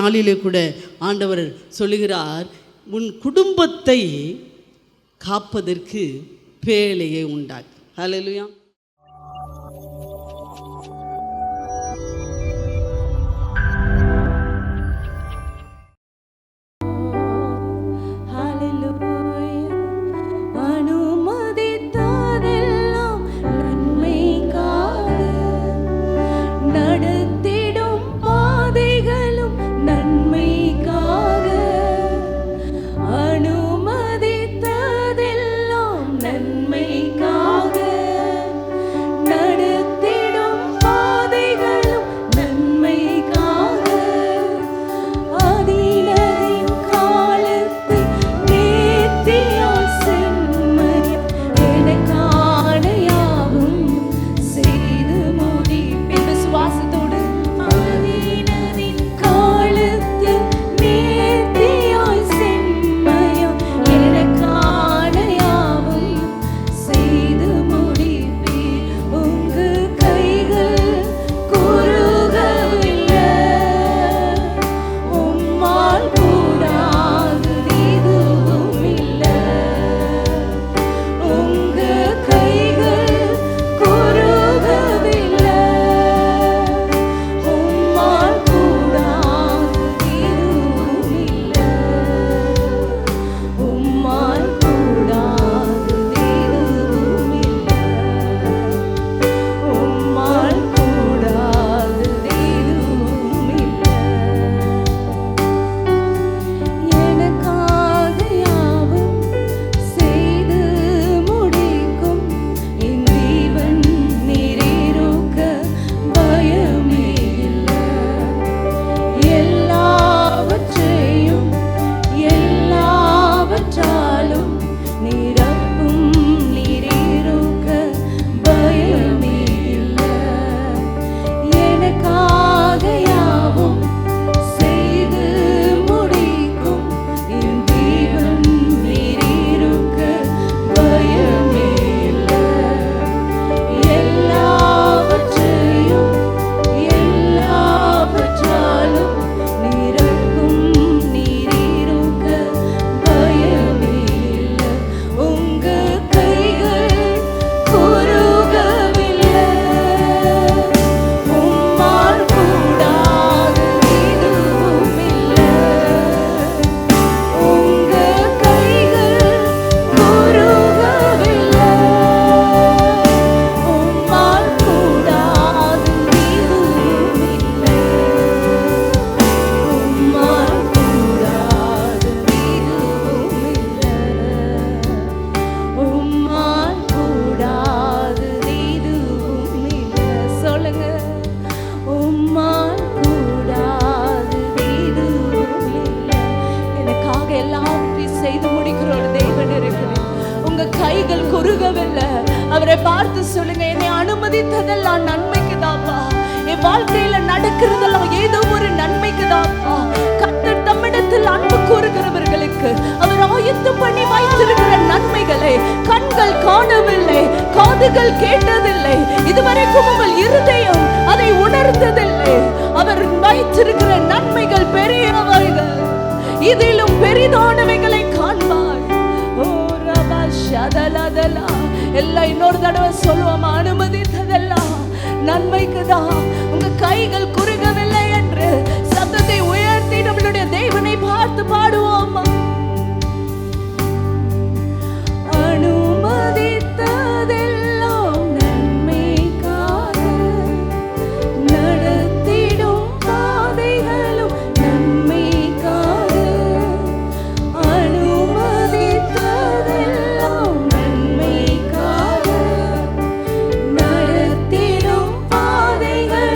நாளிலே கூட ஆண்டவர் சொல்லுகிறார், உன் குடும்பத்தை காப்பதற்கு பேழையை உண்டாக்கு. ஹல்லேலூயா. அவரை பார்த்து சொல்லுங்க, என்னை அனுமதித்ததெல்லாம் நன்மைக்கு தாப்பா, என் வாழ்க்கையில நடக்கிறதெல்லாம் ஏதோ ஒரு நன்மைக்கு தாப்பா. கர்த்தர் தம்மிடத்தில் அன்பு கூறுகிறவர்களுக்கு அவர் ஆயத்தம் பண்ணி வைத்திருக்கிற நன்மைகளை கண்கள் காணவில்லை, காதுகள் கேட்டதில்லை, இதுவரைக்கும் உங்கள் இருதயம் அதை உணர்ந்ததில்லை. அவர் வைத்திருக்கிற நன்மைகள் பெரியவைகள், இதிலும் பெரிதானவைகளை காண்பார். எல்லாம் இன்னொரு தடவை சொல்லுவோம், அனுமதித்ததெல்லாம் நன்மைக்கு தான். உங்க கைகள் குறுகவில்லை என்று சத்தத்தை உயர்த்தி நம்மளுடைய தேவனை பார்த்து பாடுவோம். அனுமதித்ததெல்லாம் நன்மைக்காக, நடத்திடும் பாதைகளும் நன்மைக்காக. அனுமதித்ததெல்லாம் நன்மைக்காக, நடத்திடும் பாதைகள்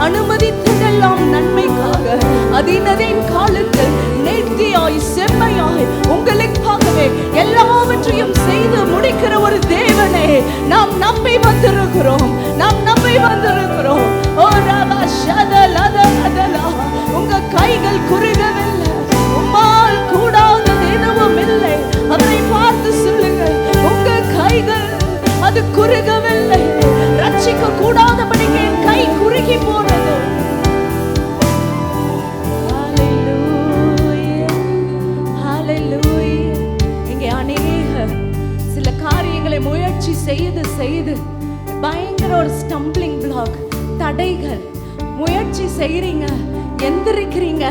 அனுமதித்ததெல்லாம் நன்மைக்காக அதினதின் காலத்தில் நேர்த்தியாய் செம்மையாய் உங்களுக்காகவே எல்லாவற்றையும் செய்து முடிக்கிற ஒரு தேவனே நாம் நம்பி வந்திருக்கிறோம். ஓ ரபா ஷதலதலதலா, உங்க கைகள் குறுகவில்லை, உம்மால் கூடாதது எதுவும் இல்லை. அவரை பார்த்து சொல்லுங்க, உங்க கைகள் அது குறுகவில்லை. ரட்சிக்க கூடாதபடிக்கு என் கை குறுகி போனது. இங்கே அநேகர் சில காரியங்களை முயற்சி செய்து பயங்கர ஒரு ஸ்டம்பிளிங் பிளாக், தடைகள். முயற்சி செய்றீங்க, எந்திரிக்கிறீங்க,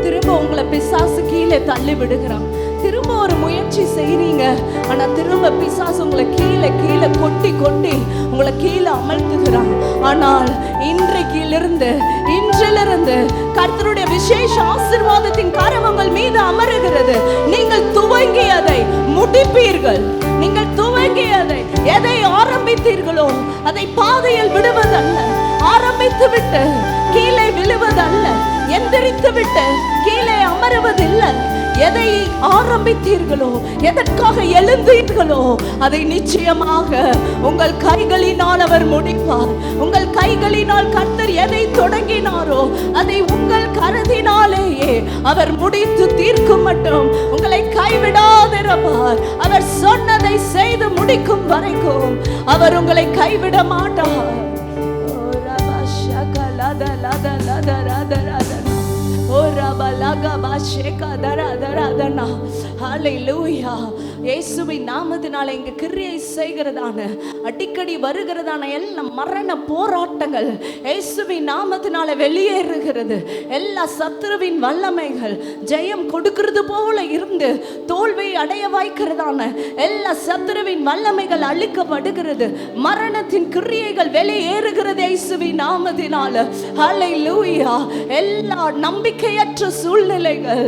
திரும்ப உங்களை பிசாசு கீழே தள்ளி விடுகிறான். திரும்ப ஒரு முயற்சி செய்றீங்க, ஆனா திரும்ப பிசாசு உங்களை கீழே கொட்டி உங்களை கீழே அமர்த்துகிறான். ஆனால் இன்றிலிருந்து கர்த்தருடைய விசேஷ ஆசீர்வாதத்தின் கரம் உங்கள் மீது அமருகிறது. நீங்கள் துவங்கியதை முடிப்பீர்கள். நீங்கள் துவங்கியதை எதை ஆரம்பித்தீர்களோ அதை பாதையில் விடுவதல்ல, ஆரம்பித்து விட்டு கீழே விழுவதல்ல, எந்திரித்து விட்டு கீழே அமருவதில்லை. எதை ஆரம்பித்தீர்களோ, எதற்காக எழுந்தீர்களோ அதை நிச்சயமாக உங்கள் கைகளினால் அவர் முடிப்பார். உங்கள் கைகளினால் கர்த்தர் எதை தொடங்கினாரோ அதை உங்கள் கரத்தினாலேயே அவர் முடித்து தீர்க்கும் மட்டும் உங்களை கைவிடாதிருப்பார். அவர் சொன்னதை செய்து முடிக்கும் வரைக்கும் அவர் உங்களை கைவிட மாட்டார். இயேசுவின் நாமத்தினால இங்கு கிரியை செய்கிறதான அடிக்கடி வருகிறதான எல்லா மரண போராட்டங்கள் இயேசுவின் நாமத்தினால வெளியேறுகிறது. எல்லா சத்துருவின் வல்லமைகள் ஜெயம் கொடுக்கிறது போல இருந்து தோல்வி அடைய வைக்கிறதான எல்லா சத்துருவின் வல்லமைகள் அழிக்கப்படுகிறது. மரணத்தின் கிரியைகள் வெளியேறுகிறது இயேசுவின் நாமத்தினால. ஹல்லேலூயா. எல்லா நம்பிக்கையற்ற சூழ்நிலைகள்,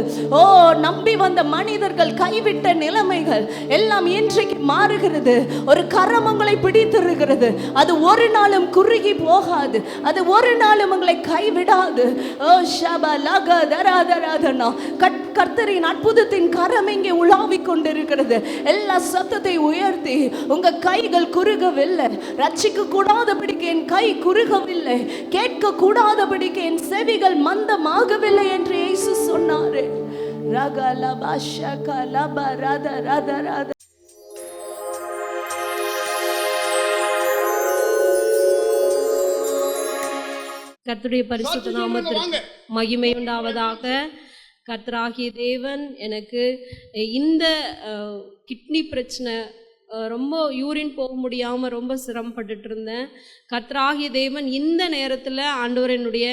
நம்பி வந்த மனிதர்கள் கைவிட்ட நிலைமைகள் எல்லாம் இன்றைக்கு மாறுகிறது. ஒரு கரம் உங்களை பிடித்திருக்கிறது. அது ஒரு நாளும் குறுகி போகாது, அது ஒரு நாளும் உங்களை கைவிடாது. கர்த்தரின் அற்புதத்தின் கரம் இங்கே உலாவிக் கொண்டிருக்கிறது. எல்லா சத்தத்தை உயர்த்தி, உங்க கைகள் குறுகவில்லை, ரட்சிக்க கூடாதபடிக்கு என் கை குறுகவில்லை, கேட்க கூடாதபடிக்கு என் செவிகள் மந்தமாகவில்லை என்று இயேசு சொன்னாரே. கர்த்தருடைய பரிசுத்த நாமத்திற்கு மகிமை உண்டாவதாக. கர்த்தராகிய தேவன் எனக்கு இந்த கிட்னி பிரச்சனை, ரொம்ப யூரின் போக முடியாமல் ரொம்ப சிரமப்பட்டுட்டு இருந்தேன். கர்த்தராகிய தேவன் இந்த நேரத்தில் ஆண்டவர் என்னுடைய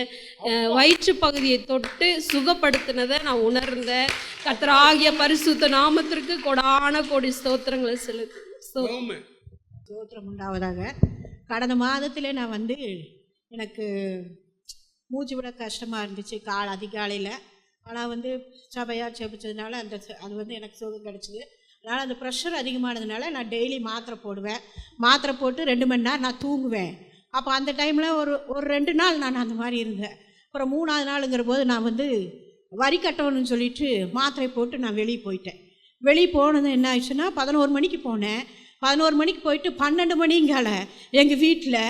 வயிற்று பகுதியை தொட்டு சுகப்படுத்தினதை நான் உணர்ந்தேன். கர்த்தராகிய பரிசுத்த நாமத்திற்கு கொடான கோடி ஸ்தோத்திரங்களை ஸ்தோத்திரம் உண்டாவதாக. கடந்த மாதத்தில் நான் எனக்கு மூச்சு விட கஷ்டமாக இருந்துச்சு அதிகாலையில். ஆனால் சபையாக செபிச்சதுனால அது எனக்கு சுகம் கிடச்சிது. அதனால் அந்த ப்ரெஷர் அதிகமானதுனால நான் டெய்லி மாத்திரை போடுவேன். மாத்திரை போட்டு 2 மணி நேரம் நான் தூங்குவேன். அப்போ அந்த டைமில் ஒரு 2 நாள் நான் அந்த மாதிரி இருந்தேன். அப்புறம் 3ஆவது நாளுங்கிற போது நான் வரி கட்டணும்னு சொல்லிட்டு மாத்திரை போட்டு நான் வெளியே போயிட்டேன். வெளியே போனது என்ன ஆயிடுச்சுன்னா 11 மணிக்கு போனேன். 11 மணிக்கு போயிட்டு 12 மணிங்கால எங்கள் வீட்டில்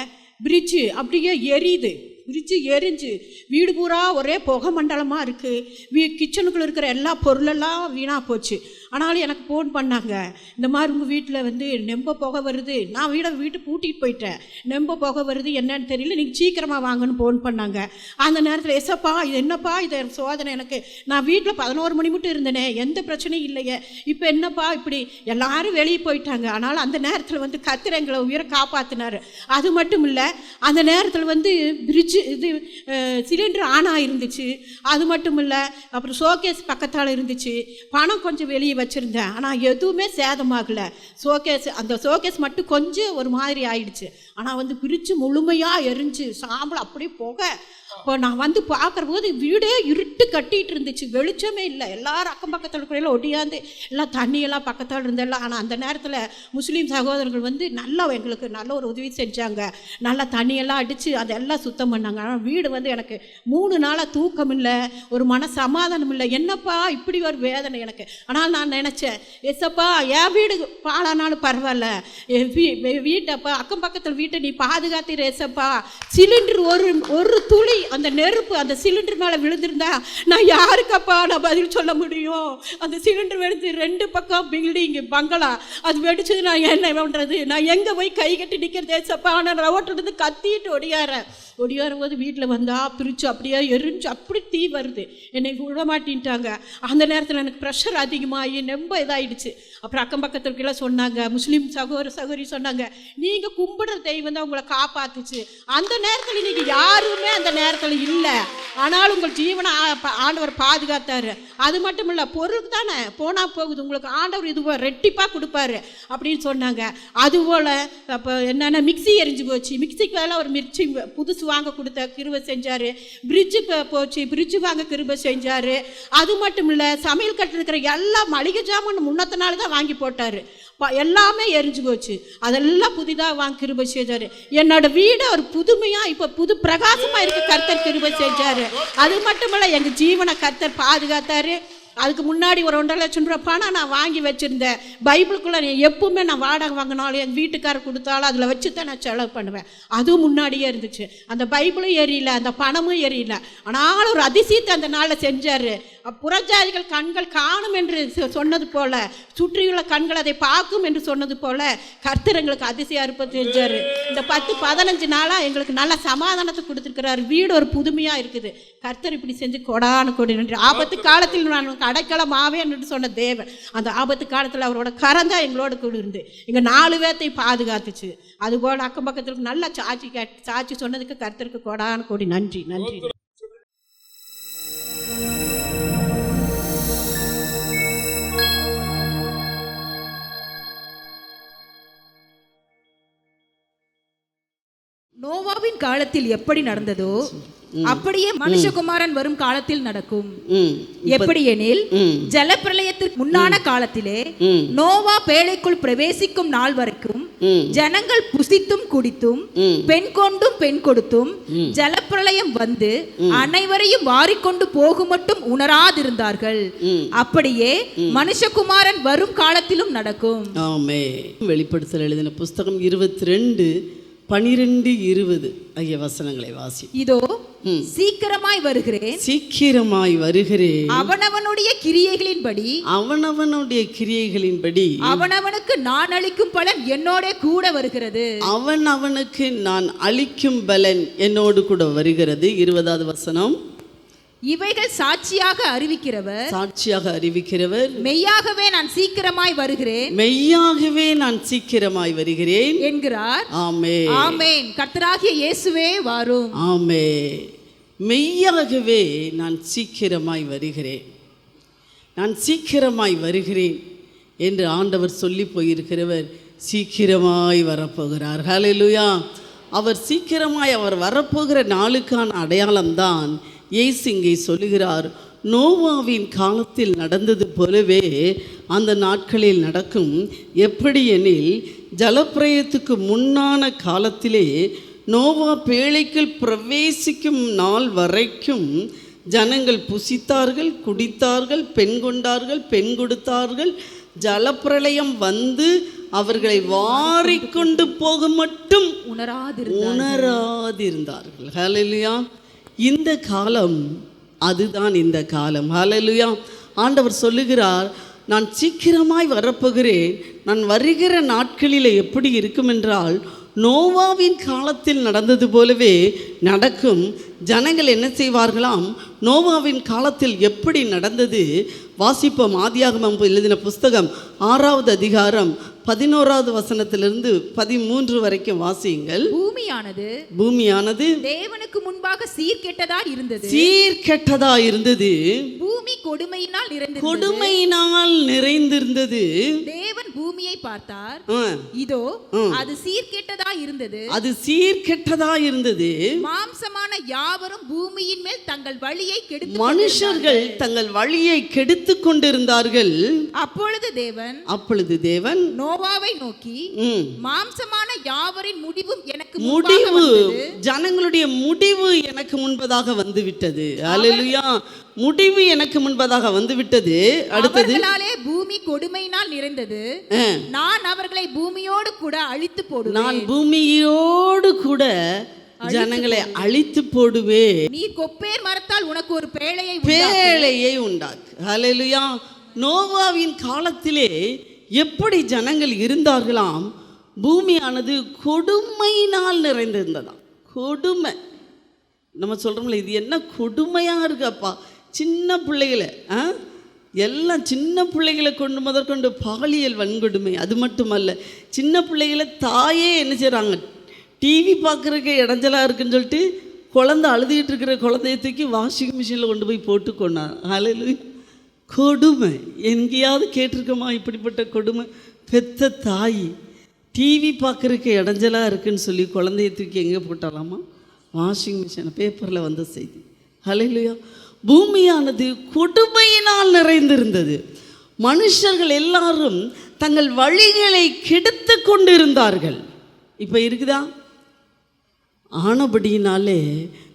பிரிட்ஜு அப்படியே எரியுது. பிரிட்ஜு எரிஞ்சு வீடு பூரா ஒரே புகை மண்டலமாக இருக்குது. கிச்சனுக்குள்ளே இருக்கிற எல்லா பொருளெல்லாம் வீணாக போச்சு. ஆனாலும் எனக்கு ஃபோன் பண்ணாங்க, இந்த மாதிரி உங்கள் வீட்டில் நெம்ப புகை வருது. நான் வீட்டை பூட்டிகிட்டு போயிட்டேன். நெம்ப புகை வருது, என்னன்னு தெரியல, நீங்கள் சீக்கிரமாக வாங்கன்னு ஃபோன் பண்ணாங்க. அந்த நேரத்தில் எஸ்ஸப்பா இது என்னப்பா இது சோதனை, எனக்கு நான் வீட்டில் 11 மணி மட்டும் இருந்தேனே, எந்த பிரச்சனையும் இல்லையே, இப்போ என்னப்பா இப்படி எல்லாரும் வெளியே போயிட்டாங்க. ஆனாலும் அந்த நேரத்தில் கர்த்தர் எங்களை உயிரை காப்பாற்றினார். அது மட்டும் இல்லை, அந்த நேரத்தில் பிரிட்ஜு சிலிண்டர் ஆனாக இருந்துச்சு. அது மட்டும் இல்லை, அப்புறம் ஷோகேஸ் பக்கத்தால் இருந்துச்சு. பணம் கொஞ்சம் வெளியே வச்சுருந்தேன், ஆனால் எதுவுமே சேதமாகலை. அந்த ஷோகேஸ் மட்டும் கொஞ்சம் ஒரு மாதிரி ஆயிடுச்சு. ஆனால் பிரிட்ஜு முழுமையாக எரிஞ்சு சாம்பல் அப்படியே போக இப்போ நான் வந்து பார்க்குற போது வீடே இருட்டு கட்டிகிட்டு இருந்துச்சு, வெளிச்சமே இல்லை. எல்லாரும் அக்கம் பக்கத்தில் இருக்கிற ஒடியாந்து எல்லாம் தண்ணியெல்லாம் பக்கத்தில் இருந்தெல்லாம். ஆனால் அந்த நேரத்தில் முஸ்லீம் சகோதரர்கள் வந்து நல்லா எங்களுக்கு நல்ல ஒரு உதவி செஞ்சாங்க. நல்லா தண்ணியெல்லாம் அடித்து அதெல்லாம் சுத்தம் பண்ணாங்க. ஆனால் வீடு வந்து எனக்கு 3 நாளாக தூக்கம் இல்லை, ஒரு மன சமாதானம் இல்லை. என்னப்பா இப்படி ஒரு வேதனை எனக்கு. ஆனால் நான் நினச்சேன், ஏசப்பா என் வீடு பாழானாலும் பரவாயில்ல, என் வீட்டப்பா அக்கம் பக்கத்தில் வீட்டை நீ பாதுகாத்து ஏசப்பா. சிலிண்டர் ஒரு துளி அந்த நெருப்பு அந்த சிலிண்டர் மேலே விழுந்திருந்தா நான் யாருக்கப்பா நான் பதில் சொல்ல முடியும்? அந்த சிலிண்டர் வெடிச்சு 2 பக்கம் பில்டிங் பங்களா அது வெடிச்சது, நான் என்ன பண்ணுறது? நான் எங்கே போய் கை கட்டி நிற்கிறது ஏசப்பா? நான் ரோட்டிலிருந்து கத்திட்டு ஒடியாரும் போது வீட்டில் வந்தால் பிரித்து அப்படியே எரிஞ்சு அப்படி தீ வருது. என்னை விட மாட்டின்ட்டாங்க. அந்த நேரத்தில் எனக்கு ப்ரெஷர் அதிகமாகி ரொம்ப இதாகிடுச்சு. அப்புறம் அக்கம் பக்கத்துக்கெல்லாம் சொன்னாங்க, முஸ்லீம் சகோதரி சொன்னாங்க, நீங்கள் கும்பிடுற தெய்வம் தான் உங்களை காப்பாத்துச்சு. அந்த நேரத்தில் நீங்கள் யாருமே அந்த நேரத்தில் இல்லை, ஆனால் உங்கள் ஜீவனை ஆண்டவர் பாதுகாத்தார். அது மட்டும் இல்லை, பொருளுக்கு தானே போனால் போகுது, உங்களுக்கு ஆண்டவர் இது ரெட்டிப்பாக கொடுப்பாரு அப்படின்னு சொன்னாங்க. அதுபோல் அப்போ என்னென்ன மிக்சி எரிஞ்சு போச்சு, மிக்சிக்கு வேலை ஒரு மிக்சி புதுசு வாங்க கொடுத்த கிருபை செஞ்சார். ஃப்ரிட்ஜு போச்சு, ஃப்ரிட்ஜு வாங்க கிருபை செஞ்சார். அது மட்டும் இல்லை, சமையல் கட்டில் இருக்கிற எல்லா மளிகை ஜாமான் முன்னத்த நாள் தான் வாங்கி போட்டார். எல்லாமே எரிஞ்சு போச்சு, அதெல்லாம் புதிதாக வாங்கி கிருபை செஞ்சார். என்னோட வீடு ஒரு புதுமையாக இப்போ புது பிரகாசமாக இருக்க கர்த்தர் கிருபை செஞ்சார். அது மட்டும் இல்லை, எங்கள் ஜீவனை கர்த்தர் பாதுகாத்தார். அதுக்கு முன்னாடி ஒரு 1.5 லட்சம் ரூபா பணம் நான் வாங்கி வச்சுருந்தேன். பைபிளுக்குள்ளே எப்பவுமே நான் வாடகை வாங்கினாலும் எங்கள் வீட்டுக்காரர் கொடுத்தாலும் அதில் வச்சு தான் நான் செலவு பண்ணுவேன். அதுவும் முன்னாடியே இருந்துச்சு. அந்த பைபிளும் எரியல, அந்த பணமும் எரியல. ஆனாலும் ஒரு அதிசயத்தை அந்த நாளில் செஞ்சார். புறஜாதிகள் கண்கள் காணும் என்று சொன்னது போல, சுற்றியுள்ள கண்கள் அதை பார்க்கும் என்று சொன்னது போல கர்த்தர் எங்களுக்கு அதிசய அற்புதம் செஞ்சார். இந்த 10-15 நாளாக எங்களுக்கு நல்ல சமாதானத்தை கொடுத்துருக்கிறார். வீடு ஒரு புதுமையாக இருக்குது. கர்த்தர் இப்படி செஞ்சு கொடான கொடி நன்றி. ஆபத்து காலத்தில் நான் அடைக்கலம் ஆவேன் என்று சொன்ன தேவன், அந்த ஆபத்து காலத்தில் அவரோட கரந்தான் எங்களோட கூட இருந்து எங்கள் 4 பேர்த்தை பாதுகாத்துச்சு. அதுபோல் அக்கம் பக்கத்திற்கு நல்ல சாட்சி சொன்னதுக்கு கர்த்தருக்கு கொடான கொடி நன்றி நன்றி. நோவாவின் காலத்தில் எப்படி நடந்ததோ அப்படியே மனுஷகுமாரன் வரும் காலத்தில் நடக்கும். எப்படி எனில், ஜலப்பிரளயத்திற்கு முன்னான காலத்திலே நோவா பேழைக்குள் பிரவேசிக்கும் நாள் வரைக்கும் ஜனங்கள் புசித்தும் குடித்தும் பெண் கொண்டும் பெண் கொடுத்தும் ஜலப்பிரளயம் வந்து அனைவரையும் வாரிக்கொண்டு போகும் மட்டும் உணராதிருந்தார்கள். அப்படியே மனுஷகுமாரன் வரும் காலத்திலும் நடக்கும். ஆமென். வெளிப்படுத்தல் எழுதின புஸ்தகம் 22:12-20 ஆகிய வசனங்களை வாசி. இதோ சீக்கிரமாய் வருகிறேன், அவனவனுடைய கிரியைகளின்படி அவனவனுக்கு நான் அளிக்கும் பலன் என்னோட கூட வருகிறது. அவனவனுக்கு நான் அளிக்கும் பலன் என்னோடு கூட வருகிறது. 20வது வசனம், இவைகள் சாட்சியாக அறிவிக்கிறவர் மெய்யாகவே நான் சீக்கிரமாய் வருகிறேன் என்கிறார். ஆமென். ஆமென். கர்த்தராகிய இயேசுவே வாரும். ஆமென். மெய்யாகவே நான் சீக்கிரமாய் வருகிறேன் என்று ஆண்டவர் சொல்லி போயிருக்கிறவர் சீக்கிரமாய் வரப்போகிறார். ஹல்லேலூயா. அவர் சீக்கிரமாய் வரப்போகிற நாளுக்கான அடையாளம்தான் இயேசு இங்கே சொல்லுகிறார். நோவாவின் காலத்தில் நடந்தது போலவே அந்த நாட்களில் நடக்கும். எப்படி எனில், ஜலப்பிரளயத்துக்கு முன்னான காலத்திலே நோவா பேழைக்குள் பிரவேசிக்கும் நாள் வரைக்கும் ஜனங்கள் புசித்தார்கள், குடித்தார்கள், பெண் கொண்டார்கள், பெண் கொடுத்தார்கள். ஜலப்பிரளயம் வந்து அவர்களை வாரிக்கொண்டு போக மட்டும் உணராதிருந்தார்கள். ஹல்லேலூயா. இந்த காலம் அதுதான் இந்த காலம். ஹல்லேலூயா. ஆண்டவர் சொல்லுகிறார், நான் சீக்கிரமாய் வரப்போகிறேன். நான் வருகிற நாட்களில் எப்படி இருக்கும் என்றால், நோவாவின் காலத்தில் நடந்தது போலவே நடக்கும். ஜனங்கள் என்ன செய்வார்களாம்? நோவாவின் காலத்தில் எப்படி நடந்தது வாசிப்போம். ஆதியாகமம் எழுதின புஸ்தகம் 6வது அதிகாரம் 11வது வசனத்திலிருந்து 13 வரைக்கும் வாசியுங்கள். பூமியானது தேவனுக்கு முன்பாக சீர்கெட்டதா இருந்தது. பூமி கொடுமையினால் நிறைந்திருந்தது. தேவன் பூமியை பார்த்தார், இதோ அது சீர்கெட்டதா இருந்தது. மாம்சமான யாவரும் பூமியின் மேல் தங்கள் வழியை கெடுத்து மனுஷர்கள் தங்கள் வழியை கெடுத்துக் கொண்டிருந்தார்கள். அப்பொழுது தேவன் நோவாவை நோக்கி, மாம்சமான யாவரின் முடிவு ஜனங்களுடைய முடிவு எனக்கு முன்பதாக வந்துவிட்டது. அல்லேலூயா. முடிவு எனக்கு முன்பதாக வந்துவிட்டது. அடுத்தது, பூமி கொடுமையினால் நிறைந்தது. நான் அவர்களை பூமியோடு கூட அழித்து போடுவேன். நான் பூமியோடு கூட ஜனங்களை அழித்து போடுவேன். நீ கொப்பேர் மரத்தால் உனக்கு ஒரு பேழையை உண்டாக்கு. அல்லேலூயா. நோவாவின் காலத்திலே எப்படி ஜனங்கள் இருந்தார்களாம்? பூமியானது கொடுமையினால் நிறைந்திருந்ததாம். கொடுமை. நம்ம சொல்கிறோம்ல, இது என்ன கொடுமையாக இருக்குப்பா. சின்ன பிள்ளைகளை எல்லாம் சின்ன பிள்ளைகளை முதற்கொண்டு பாலியல் வன்கொடுமை. அது மட்டுமல்ல, சின்ன பிள்ளைகளை தாயே என்ன செய்கிறாங்க, டிவி பார்க்குறதுக்கு இடைஞ்சலாக இருக்குன்னு சொல்லிட்டு குழந்தை அழுதுகிட்டு இருக்கிற குழந்தைய தூக்கி வாஷிங் மிஷினில் கொண்டு போய் போட்டு கொண்டாங்க. அல்லேலூயா. கொடுமை. எங்கேயாவது கேட்டிருக்கோமா இப்படிப்பட்ட கொடுமை? பெத்த தாய் டிவி பார்க்குறதுக்கு இடைஞ்சலாக இருக்குன்னு சொல்லி குழந்தைய தூக்கி எங்கே போட்டாலாமா? Washing machine. பேப்பரில் வந்த செய்தி. அல்லேலூயா. பூமியானது கொடுமையினால் நிறைந்திருந்தது. மனுஷர்கள் எல்லாரும் தங்கள் வழிகளை கெடுத்து கொண்டு இருந்தார்கள். இப்போ இருக்குதா? ஆனபடினாலே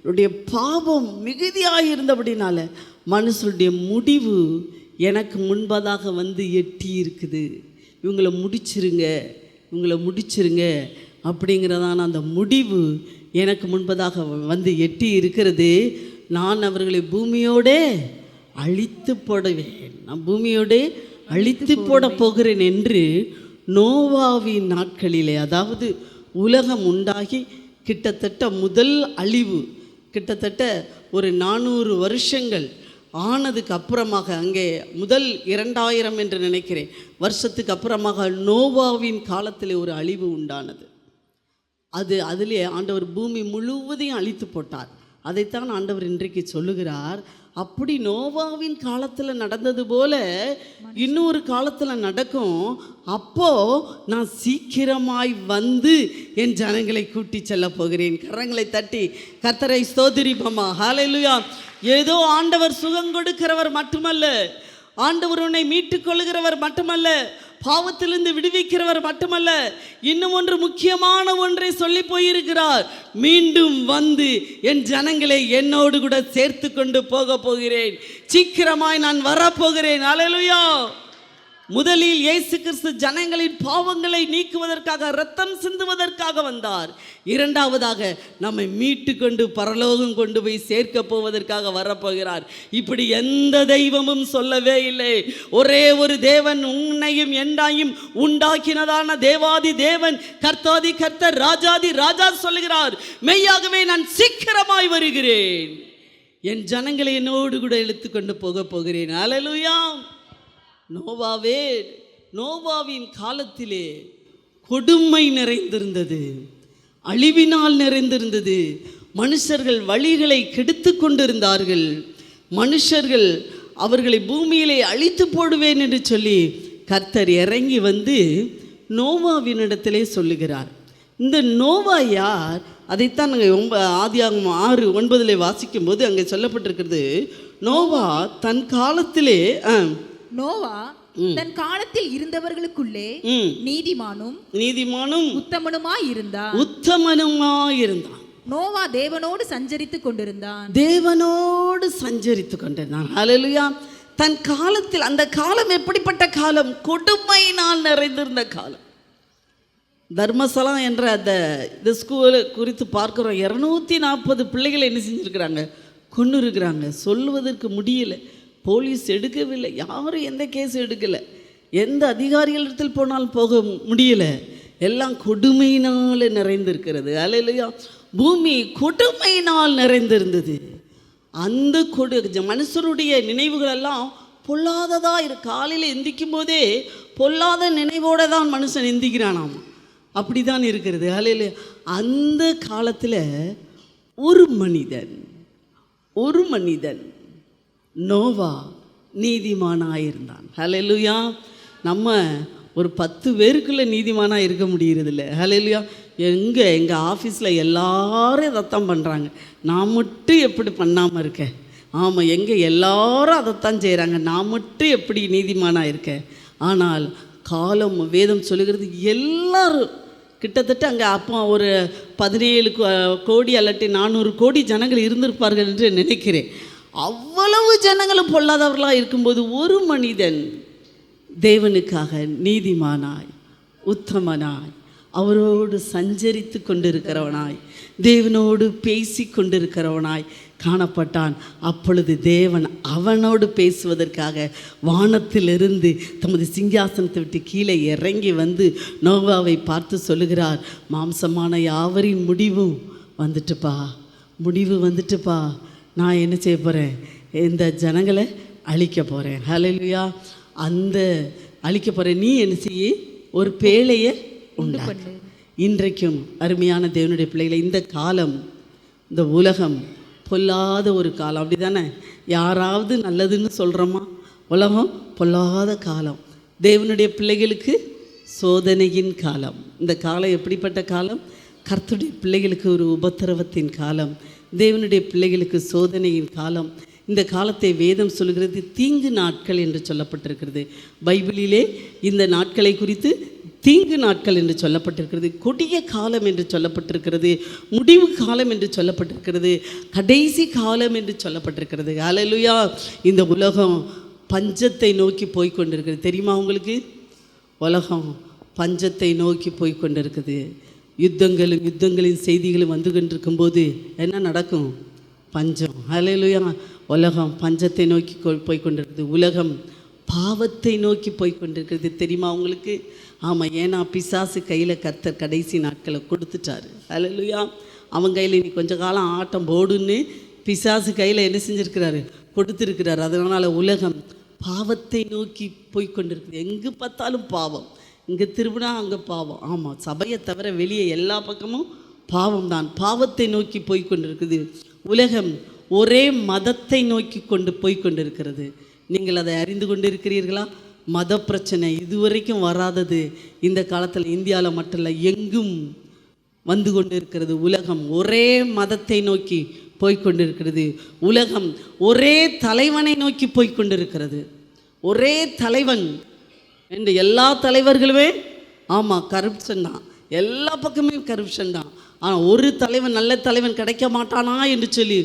என்னுடைய பாவம் மிகுதியாக இருந்தபடினால மனுஷருடைய முடிவு எனக்கு முன்பதாக வந்து எட்டி இருக்குது. இவங்களை முடிச்சிருங்க அப்படிங்கிறதான அந்த முடிவு எனக்கு முன்பதாக வந்து எட்டி இருக்கிறது. நான் அவர்களை பூமியோடே அழித்து போடுவேன். நான் பூமியோடே அழித்து போட போகிறேன் என்று நோவாவின் நாட்களிலே, அதாவது உலகம் உண்டாகி கிட்டத்தட்ட முதல் அழிவு கிட்டத்தட்ட ஒரு 400 வருஷங்கள் ஆனதுக்கு அப்புறமாக, அங்கே முதல் 2000 என்று நினைக்கிறேன் வருஷத்துக்கு அப்புறமாக நோவாவின் காலத்தில் ஒரு அழிவு உண்டானது. அதிலே ஆண்டவர் பூமி முழுவதையும் அழித்து போட்டார். அதைத்தான் ஆண்டவர் இன்றைக்கு சொல்லுகிறார். அப்படி நோவாவின் காலத்தில் நடந்தது போல இன்னொரு காலத்தில் நடக்கும். அப்போ நான் சீக்கிரமாய் வந்து என் ஜனங்களை கூட்டி செல்ல போகிறேன். கரங்களை தட்டி கர்த்தரை ஸ்தோத்திரிப்போமா. ஹல்லேலூயா. ஏதோ ஆண்டவர் சுகம் கொடுக்கிறவர் மட்டுமல்ல, ஆண்டவர் உன்னை மீட்டுக் கொள்கிறவர் மட்டுமல்ல, பாவத்திலிருந்து விடுவிக்கிறவர் மட்டுமல்ல, இன்னும் ஒன்று முக்கியமான ஒன்றை சொல்லி போயிருக்கிறார். மீண்டும் வந்து என் ஜனங்களை என்னோடு கூட சேர்த்து கொண்டு போகிறேன். சீக்கிரமாய் நான் வரப்போகிறேன். அல்லேலூயா. முதலில் இயேசு கிறிஸ்து ஜனங்களின் பாவங்களை நீக்குவதற்காக, இரத்தம் சிந்துவதற்காக வந்தார். இரண்டாவதாக நம்மை மீட்டு கொண்டு பரலோகம் கொண்டு போய் சேர்க்க போவதற்காக வரப்போகிறார். இப்படி எந்த தெய்வமும் சொல்லவே இல்லை. ஒரே ஒரு தேவன், உன்னையும் என்னையும் உண்டாக்கினதான தேவாதி தேவன், கர்த்தாதி கர்த்தர், ராஜாதி ராஜா சொல்லுகிறார், மெய்யாகவே நான் சீக்கிரமாய் வருகிறேன், என் ஜனங்களை என்னோடு கூட இழுத்து கொண்டு போகிறேன். அல்லேலூயா. நோவாவின் காலத்திலே கொடுமை நிறைந்திருந்தது, அழிவினால் நிறைந்திருந்தது. மனுஷர்கள் வழிகளை கெடுத்து கொண்டிருந்தார்கள். மனுஷர்கள் அவர்களை பூமியிலே அழித்து போடுவேன் என்று சொல்லி கர்த்தர் இறங்கி வந்து நோவாவினிடத்திலே சொல்லுகிறார். இந்த நோவா யார்? அதைத்தான் நாங்கள் ஆதியாகமம் 6:9 வாசிக்கும் போது அங்கே சொல்லப்பட்டிருக்கிறது. நோவா தன் காலத்திலே தன் காலத்தில் இருந்தவர்களுக்குள்ளே நீதிமானும் உத்தமனுமாய் இருந்தான். நோவா தேவனோடு சஞ்சரித்துக் கொண்டிருந்தான். ஹல்லேலூயா. தன் காலத்தில், அந்த காலம் எப்படிப்பட்ட காலம்? கொடுமையினால் நிறைந்திருந்த காலம். தர்மசலா என்ற இந்த ஸ்கூலை குறித்து பார்க்குறோம். 240 பிள்ளைகளை என்ன செஞ்சுருக்கிறாங்க? கொண்டு இருக்கிறாங்க. சொல்வதற்கு முடியலை. போலீஸ் எடுக்கவில்லை. யாரும் எந்த கேஸ் எடுக்கலை. எந்த அதிகாரிகளிடத்தில் போனாலும் போக முடியலை. எல்லாம் கொடுமையினால் நிறைந்திருக்கிறது. அல்லேலூயா. பூமி கொடுமையினால் நிறைந்திருந்தது. அந்த மனுஷருடைய நினைவுகளெல்லாம் பொல்லாததாக காலையில் எந்திக்கும் போதே பொல்லாத நினைவோடு தான் மனுஷன் எந்திக்கிறானாம். அப்படி தான் இருக்கிறது. ஹல்லேலூயா. அந்த காலத்தில் ஒரு மனிதன் நோவா நீதிமானாயிருந்தான். ஹல்லேலூயா. நம்ம ஒரு 10 பேருக்குள்ளே நீதிமானாக இருக்க முடியறதில்ல. ஹல்லேலூயா. எங்கள் ஆஃபீஸில் எல்லாரும் அதைத்தான் பண்ணுறாங்க, நான் மட்டும் எப்படி பண்ணாமல் இருக்கேன்? ஆமாம், எல்லாரும் அதைத்தான் செய்கிறாங்க, நான் மட்டும் எப்படி நீதிமானாக இருக்கேன்? ஆனால் காலம் வேதம் சொல்லுகிறது எல்லாரும் கிட்டத்தட்ட அங்கே அப்போ ஒரு 17 கோடி அல்லட்டி 400 கோடி ஜனங்கள் இருந்திருப்பார்கள் என்று நினைக்கிறேன். அவ்வளவு ஜனங்களும் பொல்லாதவர்களாக இருக்கும்போது ஒரு மனிதன் தேவனுக்காக நீதிமானாய் உத்தமனாய் அவரோடு சஞ்சரித்து கொண்டிருக்கிறவனாய் தேவனோடு பேசி கொண்டிருக்கிறவனாய் காணப்பட்டான். அப்பொழுது தேவன் அவனோடு பேசுவதற்காக வானத்திலிருந்து தமது சிங்காசனத்தை விட்டு கீழே இறங்கி வந்து நோவாவை பார்த்து சொல்லுகிறார், மாம்சமான யாவரின் முடிவு வந்துட்டுப்பா, நான் என்ன செய்ய போகிறேன்? இந்த ஜனங்களை அழிக்க போகிறேன். ஹல்லேலூயா. அந்த அழிக்க போகிறேன், நீ என்ன செய்ய? ஒரு பேழையை உண்டாக்கு. இன்றைக்கும் அருமையான தேவனுடைய பிள்ளைகளை, இந்த காலம், இந்த உலகம் பொல்லாத ஒரு காலம், அப்படி தானே? யாராவது நல்லதுன்னு சொல்கிறோமா? உலகம் பொல்லாத காலம். தேவனுடைய பிள்ளைகளுக்கு சோதனையின் காலம். இந்த காலம் எப்படிப்பட்ட காலம்? கர்த்தருடைய பிள்ளைகளுக்கு ஒரு உபத்திரவத்தின் காலம், தேவனுடைய பிள்ளைகளுக்கு சோதனையின் காலம். இந்த காலத்தை வேதம் சொல்கிறது தீங்கு நாட்கள் என்று சொல்லப்பட்டிருக்கிறது. பைபிளிலே இந்த நாட்களை குறித்து தீங்கு நாட்கள் என்று சொல்லப்பட்டிருக்கிறது, கொடிய காலம் என்று சொல்லப்பட்டிருக்கிறது, முடிவு காலம் என்று சொல்லப்பட்டிருக்கிறது, கடைசி காலம் என்று சொல்லப்பட்டிருக்கிறது. ஹல்லேலூயா. இந்த உலகம் பஞ்சத்தை நோக்கி போய்கொண்டிருக்கிறது. தெரியுமா உங்களுக்கு? உலகம் பஞ்சத்தை நோக்கி போய்கொண்டிருக்குது. யுத்தங்களின் செய்திகளும் வந்து கொண்டிருக்கும்போது என்ன நடக்கும்? பஞ்சம். ஹல்லேலூயா. உலகம் பஞ்சத்தை நோக்கி போய்கொண்டிருக்குது. உலகம் பாவத்தை நோக்கி போய்கொண்டிருக்கிறது. தெரியுமா உங்களுக்கு? ஆமாம். ஏன்னா பிசாசு கையில் கர்த்தர் கடைசி நாட்களை கொடுத்துட்டாரு. ஹல்லேலூயா. அவன் கையில் நீ கொஞ்ச காலம் ஆட்டம் போடுன்னு பிசாசு கையில் என்ன செஞ்சுருக்கிறாரு? கொடுத்துருக்கிறார். அதனால் உலகம் பாவத்தை நோக்கி போய்கொண்டிருக்குது. எங்கே பார்த்தாலும் பாவம். இங்கே திருவிழா, அங்கே பாவம். ஆமாம், சபையை தவிர வெளியே எல்லா பக்கமும் பாவம் தான். பாவத்தை நோக்கி போய்கொண்டிருக்குது. உலகம் ஒரே மதத்தை நோக்கி போய்கொண்டிருக்கிறது. நீங்கள் அதை அறிந்து கொண்டு இருக்கிறீர்களா? மத பிரச்சனை இதுவரைக்கும் வராதது இந்த காலத்தில் இந்தியாவில் மட்டும் இல்லை, எங்கும் வந்து கொண்டு இருக்கிறது. உலகம் ஒரே மதத்தை நோக்கி போய்கொண்டிருக்கிறது. உலகம் ஒரே தலைவனை நோக்கி போய்கொண்டிருக்கிறது. ஒரே தலைவன் என்று எல்லா தலைவர்களுமே ஆமாம் கரப்ஷன் தான், எல்லா பக்கமே கரப்ஷன் தான். ஆனால் ஒரு தலைவன், நல்ல தலைவன் கிடைக்க மாட்டானா என்று சொல்லி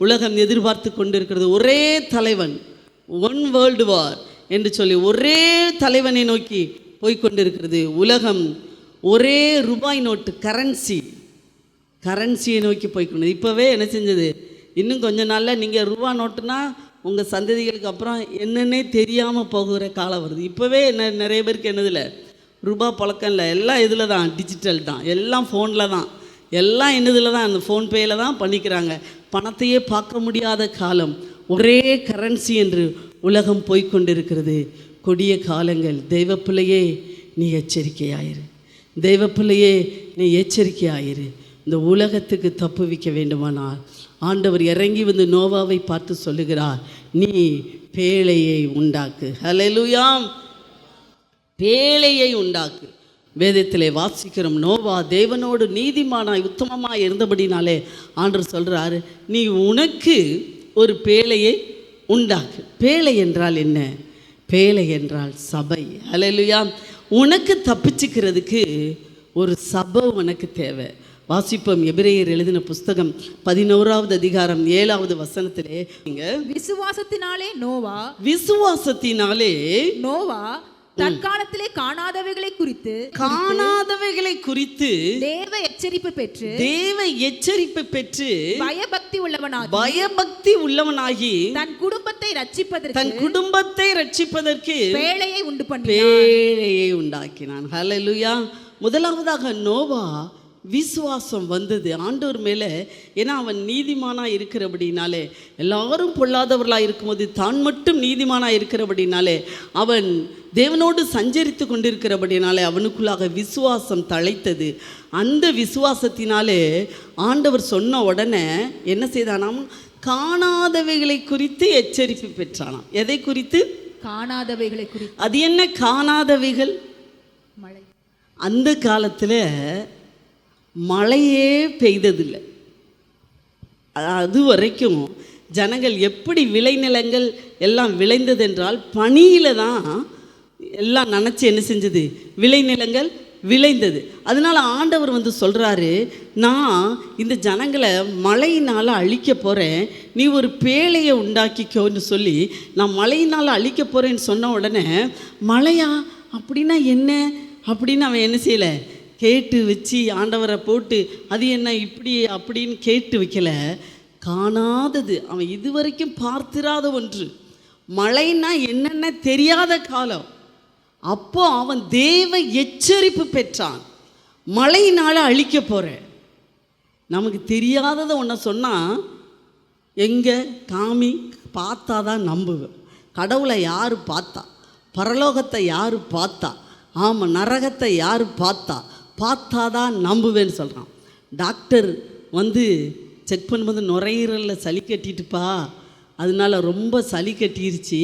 உலகம் எதிர்பார்த்து கொண்டிருக்கிறது. ஒரே தலைவன், ஒன் வேர்ல்டு வார் என்று சொல்லி ஒரே தலைவனை நோக்கி போய்கொண்டிருக்கிறது. உலகம் ஒரே ரூபாய் நோட்டு கரன்சியை நோக்கி போய்கொண்டு இப்போவே என்ன செஞ்சது? இன்னும் கொஞ்ச நாளில் நீங்கள் ரூபா நோட்டுனா உங்கள் சந்ததிகளுக்கு அப்புறம் என்னன்னே தெரியாமல் போகிற காலம் வருது. இப்போவே நிறைய பேருக்கு என்னதில்லை, ரூபா பழக்கம் இல்லை, எல்லாம் இதில் தான், டிஜிட்டல் தான், எல்லாம் ஃபோனில் தான், எல்லாம் என்னதில் தான், அந்த ஃபோன்பேயில் தான் பண்ணிக்கிறாங்க. பணத்தையே பார்க்க முடியாத காலம். ஒரே கரன்சி என்று உலகம் போய்கொண்டிருக்கிறது. கொடிய காலங்கள். தெய்வப்பிள்ளையே நீ எச்சரிக்கையாயிரு, தெய்வப்பிள்ளையே நீ எச்சரிக்கையாயிரு. இந்த உலகத்துக்கு தப்புவிக்க வேண்டுமானால் ஆண்டவர் இறங்கி வந்து நோவாவை பார்த்து சொல்லுகிறார், நீ பேழையை உண்டாக்கு. ஹல்லேலூயா. பேழையை உண்டாக்கு. வேதத்திலே வாசிக்கிறோம், நோவா தேவனோடு நீதிமானாய் உத்தமமாய் இருந்தபடினாலே ஆண்டவர் சொல்கிறாரு, நீ உனக்கு ஒரு பேழையை உண்டாக்கு. பேழை என்றால் என்ன? பேழை என்றால் சபை. ஹல்லேலூயா. உனக்கு தப்பிச்சுக்கிறதுக்கு ஒரு சபை உனக்கு தேவை. வாசிப்போம். எபிரேயர் எழுதின புஸ்தகம் 11வது அதிகாரம் 7வது வசனத்திலே, விசுவாசத்தினாலே நோவா தற்காலத்திலே காணாதவைகளை குறித்து தேவ எச்சரிப்பு பெற்று பயபக்தி உள்ளவனாகி தன் குடும்பத்தை ரட்சிப்பதற்கு பேழையை உண்டாக்கினான். ஹல்லேலூயா. முதலாவதாக நோவா விசுவாசம் வந்தது ஆண்டவர் மேலே. ஏன்னா அவன் நீதிமானாக இருக்கிறபடினாலே, எல்லாரும் பொல்லாதவர்களாக இருக்கும்போது தான் மட்டும் நீதிமானாக இருக்கிறபடினாலே, அவன் தேவனோடு சஞ்சரித்து கொண்டிருக்கிறபடினாலே அவனுக்குள்ளாக விசுவாசம் தழைத்தது. அந்த விசுவாசத்தினாலே ஆண்டவர் சொன்ன உடனே என்ன செய்தானாம்? காணாதவைகளை குறித்து எச்சரிப்பு பெற்றானாம். எதை குறித்து? காணாதவைகளை குறித்து. அது என்ன காணாதவைகள்? மழை. அந்த காலத்தில் மழையே பெய்ததில்லை. அது வரைக்கும் ஜனங்கள் எப்படி விளைநிலங்கள் எல்லாம் விளைந்ததென்றால் பனியில் தான் எல்லாம் நினச்சி என்ன செஞ்சது? விளைநிலங்கள் விளைந்தது. அதனால் ஆண்டவர் வந்து சொல்கிறாரு, நான் இந்த ஜனங்களை மழையினால் அழிக்க போகிறேன், நீ ஒரு பேழையை உண்டாக்கிக்கோன்னு சொல்லி நான் மழையினால் அழிக்க போகிறேன்னு சொன்ன உடனே, மழையா அப்படின்னா என்ன அப்படின்னு அவன் என்ன செய்யலை? கேட்டு வச்சு ஆண்டவரை போட்டு அது என்ன இப்படி அப்படின்னு கேட்டு வைக்கல. காணாதது, அவன் இதுவரைக்கும் பார்த்திராத ஒன்று, மழைன்னா என்னென்ன தெரியாத காலம். அப்போ அவன் தேவ எச்சரிப்பு பெற்றான், மழையினால் அழிக்க போகிறேன். நமக்கு தெரியாததை ஒன்று சொன்னால் எங்கே காமி பார்த்தா தான் நம்புவேன். கடவுளை யார் பார்த்தா? பரலோகத்தை யார் பார்த்தா? ஆமாம், நரகத்தை யார் பார்த்தா தான் நம்புவேன்னு சொல்கிறான். டாக்டர் வந்து செக் பண்ணும்போது நுரையீரலில் சளி கட்டிட்டுப்பா, அதனால ரொம்ப சளி கட்டிருச்சு,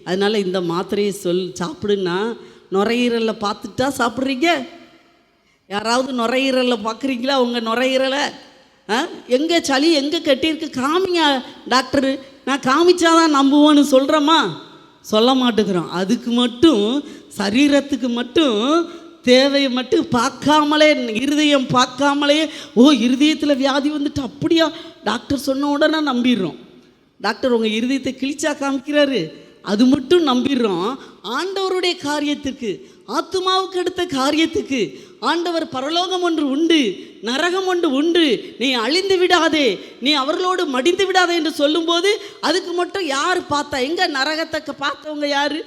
அதனால் இந்த மாத்திரையை சாப்பிடுன்னா நுரையீரலில் பார்த்துட்டா சாப்பிட்றீங்க? யாராவது நுரையீரலில் பார்க்குறீங்களா? உங்கள் நுரையீரலை எங்கே சளி எங்கே கட்டியிருக்கு காமிங்க டாக்டரு, நான் காமிச்சாதான் நம்புவோன்னு சொல்கிறோமா? சொல்ல மாட்டேங்கிறோம். அதுக்கு மட்டும் சரீரத்துக்கு மட்டும் தேவையை மட்டும் பார்க்காமலே, இருதயம் பார்க்காமலே, இருதயத்தில் வியாதி வந்துட்டு அப்படியா டாக்டர் சொன்ன உடனே நம்பிடுறோம். டாக்டர் உங்கள் இருதயத்தை கிழிச்சா காமிக்கிறாரு, அது மட்டும் நம்பிடுறோம். ஆண்டவருடைய காரியத்துக்கு, ஆத்துமாவுக்கு அடுத்த காரியத்துக்கு, ஆண்டவர் பரலோகம் ஒன்று உண்டு, நரகம் ஒன்று உண்டு, நீ அழிந்து விடாதே, நீ அவர்களோடு மடிந்து விடாதே என்று சொல்லும்போது அதுக்கு மட்டும் யார் பார்த்தா? எங்கே நரகத்தை பார்த்தவங்க யார்?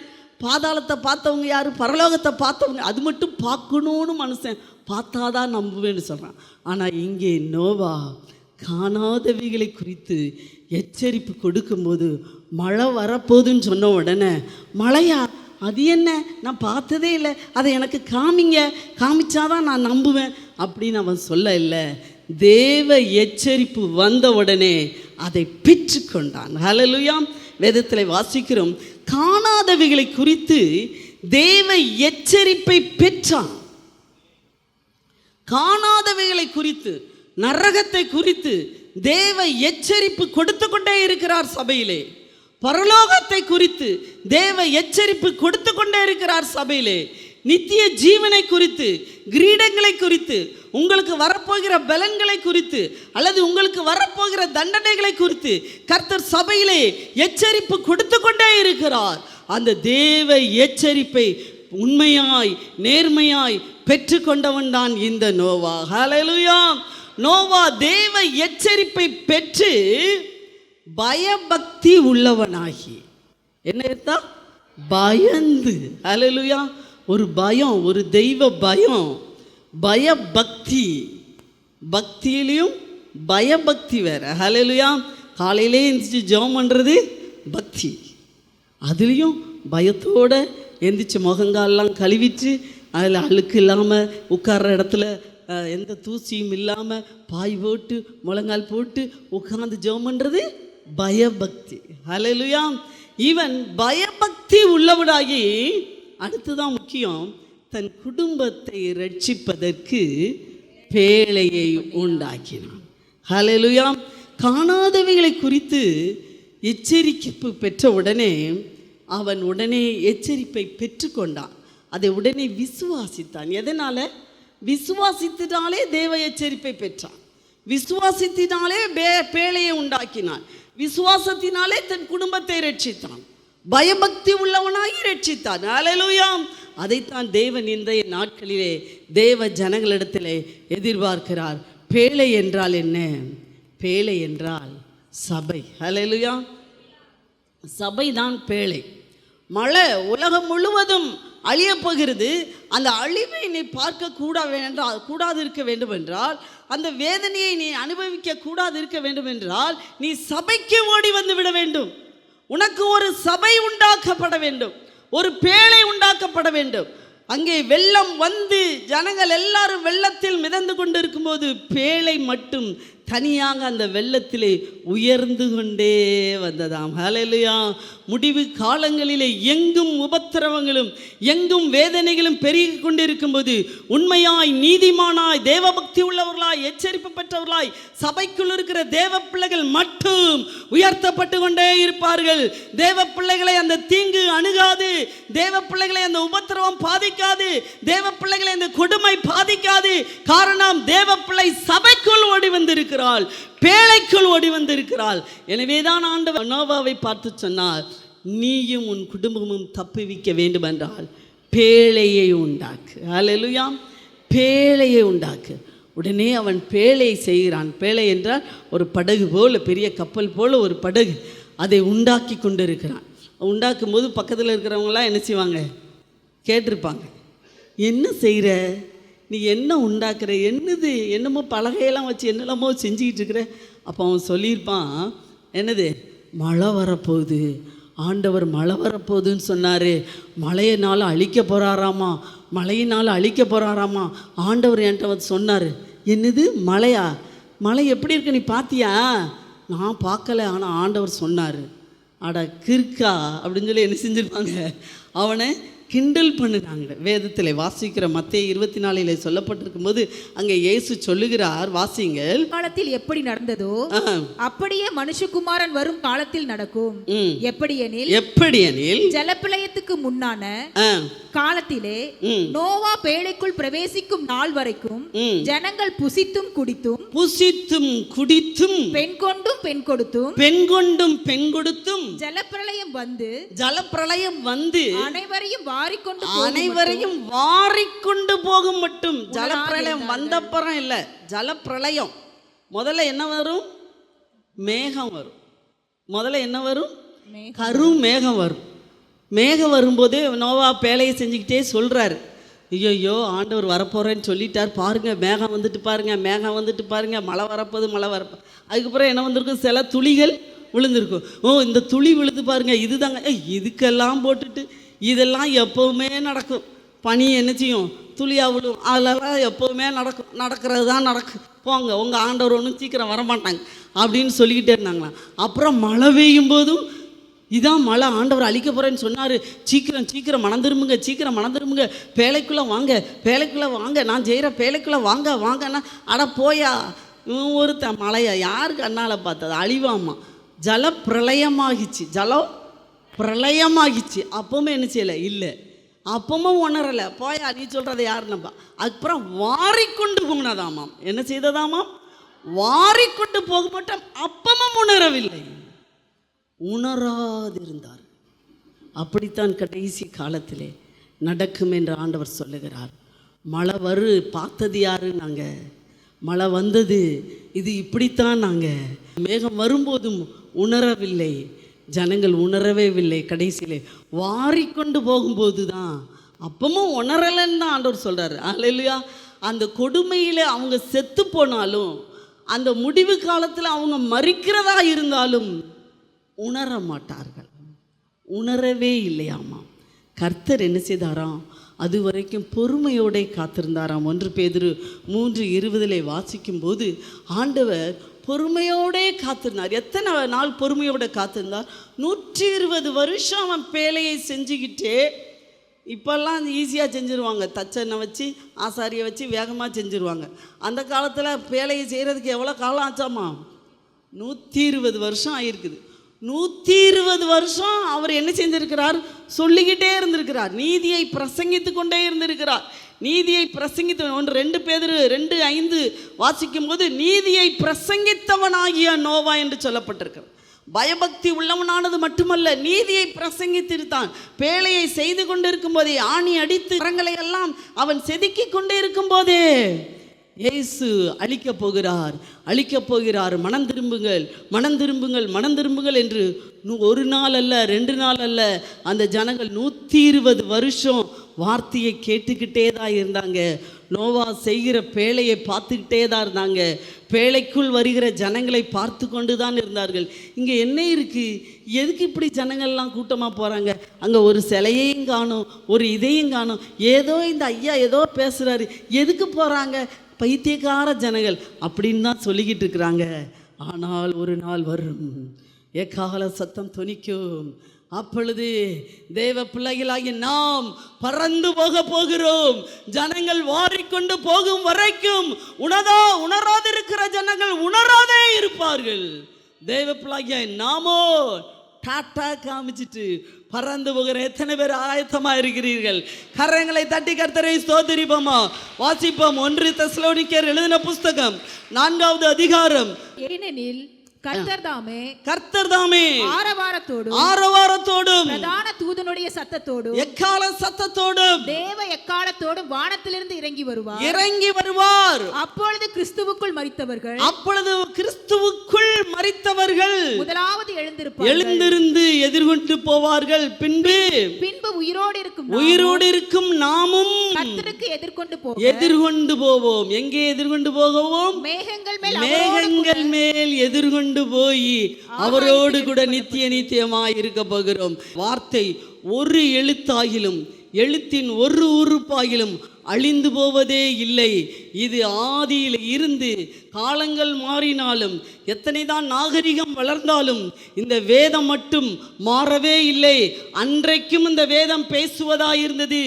பாதாளத்தை பார்த்தவங்க யார்? பரலோகத்தை பார்த்தவங்க. அது மட்டும் பார்க்கணுன்னு மனுஷன் பார்த்தாதான் நம்புவேன்னு சொல்கிறான். ஆனால் இங்கே நோவா காணாதவைகளை குறித்து எச்சரிப்பு கொடுக்கும்போது, மழை வரப்போகுதுன்னு சொன்ன உடனே, மழையா அது என்ன, நான் பார்த்ததே இல்லை, அதை எனக்கு காமிங்க, காமிச்சாதான் நான் நம்புவேன் அப்படின்னு அவன் சொல்ல இல்லை. தேவ எச்சரிப்பு வந்த உடனே அதை பெற்றுக்கொண்டான். ஹல்லேலூயா. வேதத்தில் வாசிக்கிறோம், காணாதவைகளை குறித்து தேவ எச்சரிப்பை பெற்றான். காணாதவைகளை குறித்து, நரகத்தை குறித்து தேவ எச்சரிப்பு கொடுத்து கொண்டே இருக்கிறார் சபையிலே. பரலோகத்தை குறித்து தேவ எச்சரிப்பு கொடுத்து கொண்டே இருக்கிறார் சபையிலே. நித்திய ஜீவனை குறித்து, கிரீடங்களை குறித்து, உங்களுக்கு வரப்போகிற பலன்களை குறித்து, அல்லது உங்களுக்கு வரப்போகிற தண்டனைகளை குறித்து கர்த்தர் சபையிலே எச்சரிப்பு கொடுத்து கொண்டே இருக்கிறார். அந்த தேவ எச்சரிப்பை உண்மையாய் நேர்மையாய் பெற்றுக்கொண்டவன் தான் இந்த நோவா. ஹல்லேலூயா. நோவா தேவ எச்சரிப்பை பெற்று பயபக்தி உள்ளவனாகி, என்ன அர்த்தம்? பயந்து. ஹல்லேலூயா. ஒரு பயம், ஒரு தெய்வ பயம், பயபக்தி. பக்தியிலையும் பயபக்தி வேற. ஹல்லேலூயா. காலையிலே எந்திரிச்சு ஜெபம் பண்ணுறது பக்தி, அதுலேயும் பயத்தோடு எந்திரிச்சு முகங்காலெலாம் கழுவிட்டு அதில் அழுக்கு இல்லாமல் உட்கார்ற இடத்துல எந்த தூசியும் இல்லாமல் பாய் போட்டு முழங்கால் போட்டு உட்கார்ந்து ஜெபம் பண்ணுறது பயபக்தி. ஹல்லேலூயா. இவன் பயபக்தி உள்ளவனாகி, அடுத்துதான் முக்கியம், தன் குடும்பத்தை ரட்சிப்பதற்கு பேழையை உண்டாக்கினான். ஹல்லேலூயா. காணாதவைகளை குறித்து எச்சரிப்பு பெற்ற உடனே அவன் உடனே எச்சரிப்பை பெற்றுக்கொண்டான். அதை உடனே விசுவாசித்தான். எதனால்? விசுவாசித்தினாலே தேவ எச்சரிப்பை பெற்றான். விசுவாசத்தினாலே பேழையை உண்டாக்கினான். விசுவாசத்தினாலே தன் குடும்பத்தை ரட்சித்தான். பயபக்தி உள்ளவனாகி ரட்சித்தான். ஹல்லேலூயா. அதைத்தான் தேவன் இன்றைய நாட்களிலே தேவ ஜனங்களிடத்திலே எதிர்பார்க்கிறார். பேழை என்றால் என்ன? பேழை என்றால் சபை. ஹல்லேலூயா. சபை தான் பேழை. மழை உலகம் முழுவதும் அழியப் போகிறது. அந்த அழிவை நீ பார்க்க கூடாது இருக்க வேண்டும் என்றால், அந்த வேதனையை நீ அனுபவிக்க கூடாது இருக்க வேண்டும் என்றால், நீ சபைக்கு ஓடி வந்து விட வேண்டும். உனக்கு ஒரு சபை உண்டாக்கப்பட வேண்டும், ஒரு பேழை உண்டாக்கப்பட வேண்டும். அங்கே வெள்ளம் வந்து ஜனங்கள் எல்லாரும் வெள்ளத்தில் மிதந்து கொண்டு இருக்கும்போது பேழை மட்டும் தனியாக அந்த வெள்ளத்திலே உயர்ந்து கொண்டே வந்ததாம். ஹல்லேலூயா. முடிவு காலங்களிலே எங்கும் உபத்திரவங்களும் எங்கும் வேதனைகளும் பெருகி கொண்டிருக்கும்போது உண்மையாய் நீதிமானாய் தேவபக்தி உள்ளவர்களாய் எச்சரிப்பு பெற்றவர்களாய் சபைக்குள் இருக்கிற தேவ பிள்ளைகள் மட்டும் உயர்த்தப்பட்டு கொண்டே இருப்பார்கள். தேவ பிள்ளைகளை அந்த தீங்கு அணுகாது, தேவ பிள்ளைகளை அந்த உபத்திரவம் பாதிக்காது, தேவ பிள்ளைகளை அந்த கொடுமை பாதிக்காது. காரணம், தேவ பிள்ளை சபைக்குள் ஓடி வந்திருக்கிறார், பேழைக்குள் ஓடி வந்திருக்கிறாள். எனவேதான் ஆண்டவர் நோவாவை பார்த்து சொன்னார், நீயும் உன் குடும்பமும் தப்புவிக்க வேண்டும் என்றால் பேழையை உண்டாக்கு. ஹல்லேலூயா. பேழையை உண்டாக்கு. உடனே அவன் பேழை செய்கிறான். பேழை என்றால் ஒரு படகு போல, பெரிய கப்பல் போல ஒரு படகு, அதை உண்டாக்கி கொண்டு இருக்கிறான். உண்டாக்கும் போது பக்கத்தில் இருக்கிறவங்களாம் என்ன செய்வாங்க, கேட்டிருப்பாங்க, என்ன செய்கிற, நீ என்ன உண்டாக்குற, என்னது, என்னமோ பலகையெல்லாம் வச்சு என்னெல்லாமோ செஞ்சுக்கிட்டு இருக்கிற. அப்போ அவன் சொல்லியிருப்பான், என்னது, மழை வரப்போகுது, ஆண்டவர் மழை வரப்போகுதுன்னு சொன்னார், மழையினால் அழிக்க போகிறாராமா, மழையினால் அழிக்க போகிறாராமா ஆண்டவர் என்கிட்ட வந்து சொன்னார். என்னது மழையா, மழை எப்படி இருக்கு நீ பார்த்தியா? நான் பார்க்கல, ஆனால் ஆண்டவர் சொன்னார். அட கிறுக்கா அப்படின்னு சொல்லி என்ன செஞ்சுருப்பாங்க, அவனை கிண்டல் பண்ணினாங்க. வேதத்தில் வாசிக்கிற மத்தேயு 24 சொல்லப்பட்டிருக்கும் போது அங்கே இயேசு சொல்லுகிறார், வாசிங்கள், காலத்தில் எப்படி நடந்ததோ அப்படியே மனுஷகுமாரன் வரும் காலத்தில் நடக்கும். எப்படியெனில் ஜலப்பிரளயத்துக்கு முன்னான காலத்திலே நோவா பேழைக்குள் பிரவேசிக்கும் நாள் வரைக்கும் ஜனங்கள் புசித்தும் குடித்தும் பெண் கொண்டும் பெண் கொடுத்தும் ஜலப்பிரளயம் வந்து அனைவரையும் வாரிக்கொண்டு போகும் மட்டும். ஜலப்பிரளயம் வந்தப்புறம் இல்லை, ஜலப்பிரளயம் முதல்ல என்ன வரும், மேகம் வரும். முதல்ல என்ன வரும், கரும் மேகம் வரும். மேகம் வரும்போது நோவா பேழையை செஞ்சுக்கிட்டே சொல்கிறாரு, ஐயோ ஆண்டவர் வரப்போகிறேன்னு சொல்லிட்டார், பாருங்கள் மேகம் வந்துட்டு பாருங்கள், மழை வரப்போகுது. அதுக்கப்புறம் என்ன வந்திருக்கும், சில துளிகள் விழுந்திருக்கும். இந்த துளி விழுந்து பாருங்கள், இதுதாங்க. இதுக்கெல்லாம் போட்டுட்டு இதெல்லாம் எப்போவுமே நடக்கும். பனி என்ன செய்யும், துளியாக விழும், அதெல்லாம் எப்போவுமே நடக்கிறது தான் நடக்கும். போங்க, உங்கள் ஆண்டவர் ஒன்றும் சீக்கிரம் வரமாட்டாங்க அப்படின்னு சொல்லிக்கிட்டே இருந்தாங்களாம். அப்புறம் மழை பெய்யும் போதும் இதான் மழை, ஆண்டவர் அழிக்க போகிறேன்னு சொன்னார், சீக்கிரம் மனம் திரும்புங்க, பேழைக்குள்ளே வாங்க, நான் செய்கிற பேழைக்குள்ளே வாங்கன்னா, அட போயா, ஒருத்த மழையா, யாருக்கு கண்ணால் பார்த்தது, அழிவாமா. பிரளயமாகிச்சு. அப்பவும் என்ன செய்யலை, இல்லை, அப்பவும் உணரலை, போயா நீ சொல்கிறத யார் நம்ப. அதுக்கப்புறம் வாரிக்கொண்டு போனதாமாம். என்ன செய்ததாமாம், வாரிக்கொண்டு போக மாட்டோம், அப்பவும் உணரவில்லை, உணராதிருந்தார். அப்படித்தான் கடைசி காலத்திலே நடக்கும் என்று ஆண்டவர் சொல்லுகிறார். மழை பார்த்தது யாரு, நாங்கள் மழை வந்தது, இது இப்படித்தான். நாங்கள் மேகம் வரும்போதும் உணரவில்லை, ஜனங்கள் உணரவே இல்லை. கடைசியிலே வாரிக்கொண்டு போகும்போது தான், அப்பவும் உணரலைன்னு தான் ஆண்டவர் சொல்கிறார். அல்லேலூயா. அந்த கொடுமையில் அவங்க செத்து போனாலும், அந்த முடிவு காலத்தில் அவங்க மரிக்கிறதா இருந்தாலும் உணர மாட்டார்கள், உணரவே இல்லையாமா. கர்த்தர் என்ன செய்தாராம், அது வரைக்கும் பொறுமையோடு காத்திருந்தாராம். 1 பேதுரு 3:20 வாசிக்கும் போது ஆண்டவர் பொறுமையோடே காத்திருந்தார். எத்தனை நாள் பொறுமையோடு காத்திருந்தார், 120 வருஷம் அவன் பேழையை செஞ்சுக்கிட்டே. இப்போல்லாம் ஈஸியாக செஞ்சுருவாங்க, தச்சனை வச்சு ஆசாரியை வச்சு வேகமாக செஞ்சுருவாங்க. அந்த காலத்தில் பேழையை செய்கிறதுக்கு எவ்வளோ காலம் ஆச்சாமா, 120 வருஷம் ஆகிருக்குது. 120 வருஷம் அவர் என்ன செஞ்சிருக்கிறார், சொல்லிக்கிட்டே இருந்திருக்கிறார், நீதியை பிரசங்கித்து கொண்டே இருந்திருக்கிறார். நீதியை பிரசங்கித்த 2 பேதுரு 2:5 வாசிக்கும் போது, நீதியை பிரசங்கித்தவனாகிய நோவா என்று சொல்லப்பட்டிருக்கிறது. பயபக்தி உள்ளவனானது மட்டுமல்ல, நீதியை பிரசங்கித்திருத்தான். பேழையை செய்து கொண்டிருக்கும் போதே, ஆணி அடித்து மரங்களை எல்லாம் அவன் செதுக்கி கொண்டே இருக்கும் போதே இயேசு அழிக்கப் போகிறார், மனம் திரும்புங்கள் என்று 1 நாள் அல்ல, 2 நாள் அல்ல, அந்த ஜனங்கள் 120 வருஷம் வார்த்தையை கேட்டுக்கிட்டே தான் இருந்தாங்க. நோவா செய்கிற பேழையை பார்த்துக்கிட்டே தான் இருந்தாங்க. பேழைக்குள் வருகிற ஜனங்களை பார்த்து கொண்டு தான் இருந்தார்கள். இங்கே என்ன இருக்குது? எதுக்கு இப்படி ஜனங்கள்லாம் கூட்டமாக போகிறாங்க? அங்கே ஒரு சிலையையும் காணும், ஒரு இதையும் காணும். ஏதோ இந்த ஐயா ஏதோ பேசுகிறாரு, எதுக்கு போகிறாங்க? பைத்தியக்கார ஜனங்கள் அப்படின்னு தான் சொல்லிக்கிட்டு இருக்கிறாங்க. ஆனால் ஒரு நாள் வரும், எக்கால சத்தம் தொனிக்கும். அப்பொழுது தேவ பிள்ளைகளாகி நாம் பறந்து போகிறோம். ஜனங்கள் வாரிக்கொண்டு போகும் வரைக்கும் உணராதிருக்கிற ஜனங்கள் உணராதே இருப்பார்கள். தேவ பிள்ளையாகிய நாமோ டாட்டா காமிச்சிட்டு பறந்து போகிற எத்தனை பேர் ஆயத்தமா இருக்கிறீர்கள்? கரங்களை தட்டி கர்த்தரை ஸ்தோத்திரிப்போமா? வாசிப்போம். 1 தெசலோனிக்கேயர் எழுதின புஸ்தகம் 4வது அதிகாரம். ஏனெனில் கர்த்தர் தாமே ஆரவாரத்தோடும் பிரதான தூதனுடைய சத்தத்தோடும் எக்கால சத்தத்தோடும் தேவ எக்காலத்தோடும் வானத்திலிருந்து இறங்கி வருவார். அப்பொழுது கிறிஸ்துவுக்குள் மரித்தவர்கள் முதலாவது எழுந்திருந்து எதிர்கொண்டு போவார்கள். பின்பு உயிரோடு இருக்கும் நாமும் கர்த்தருக்கு எதிர்கொண்டு போவோம். எங்கே எதிர்கொண்டு போவோம்? மேகங்கள் மேல் எதிர்கொண்டு போய் அவரோடு கூட நித்தியமாய் இருக்க போகிறோம். வார்த்தை ஒரு எழுத்தாகிலும் எழுத்தின் ஒரு உறுப்பாகிலும் அழிந்து போவதே இல்லை. இது ஆதியில் இருந்து காலங்கள் மாறினாலும் எத்தனை தான் நாகரிகம் வளர்ந்தாலும் இந்த வேதம் மட்டும் மாறவே இல்லை. அன்றைக்கும் இந்த வேதம் பேசுவதாயிருந்தது.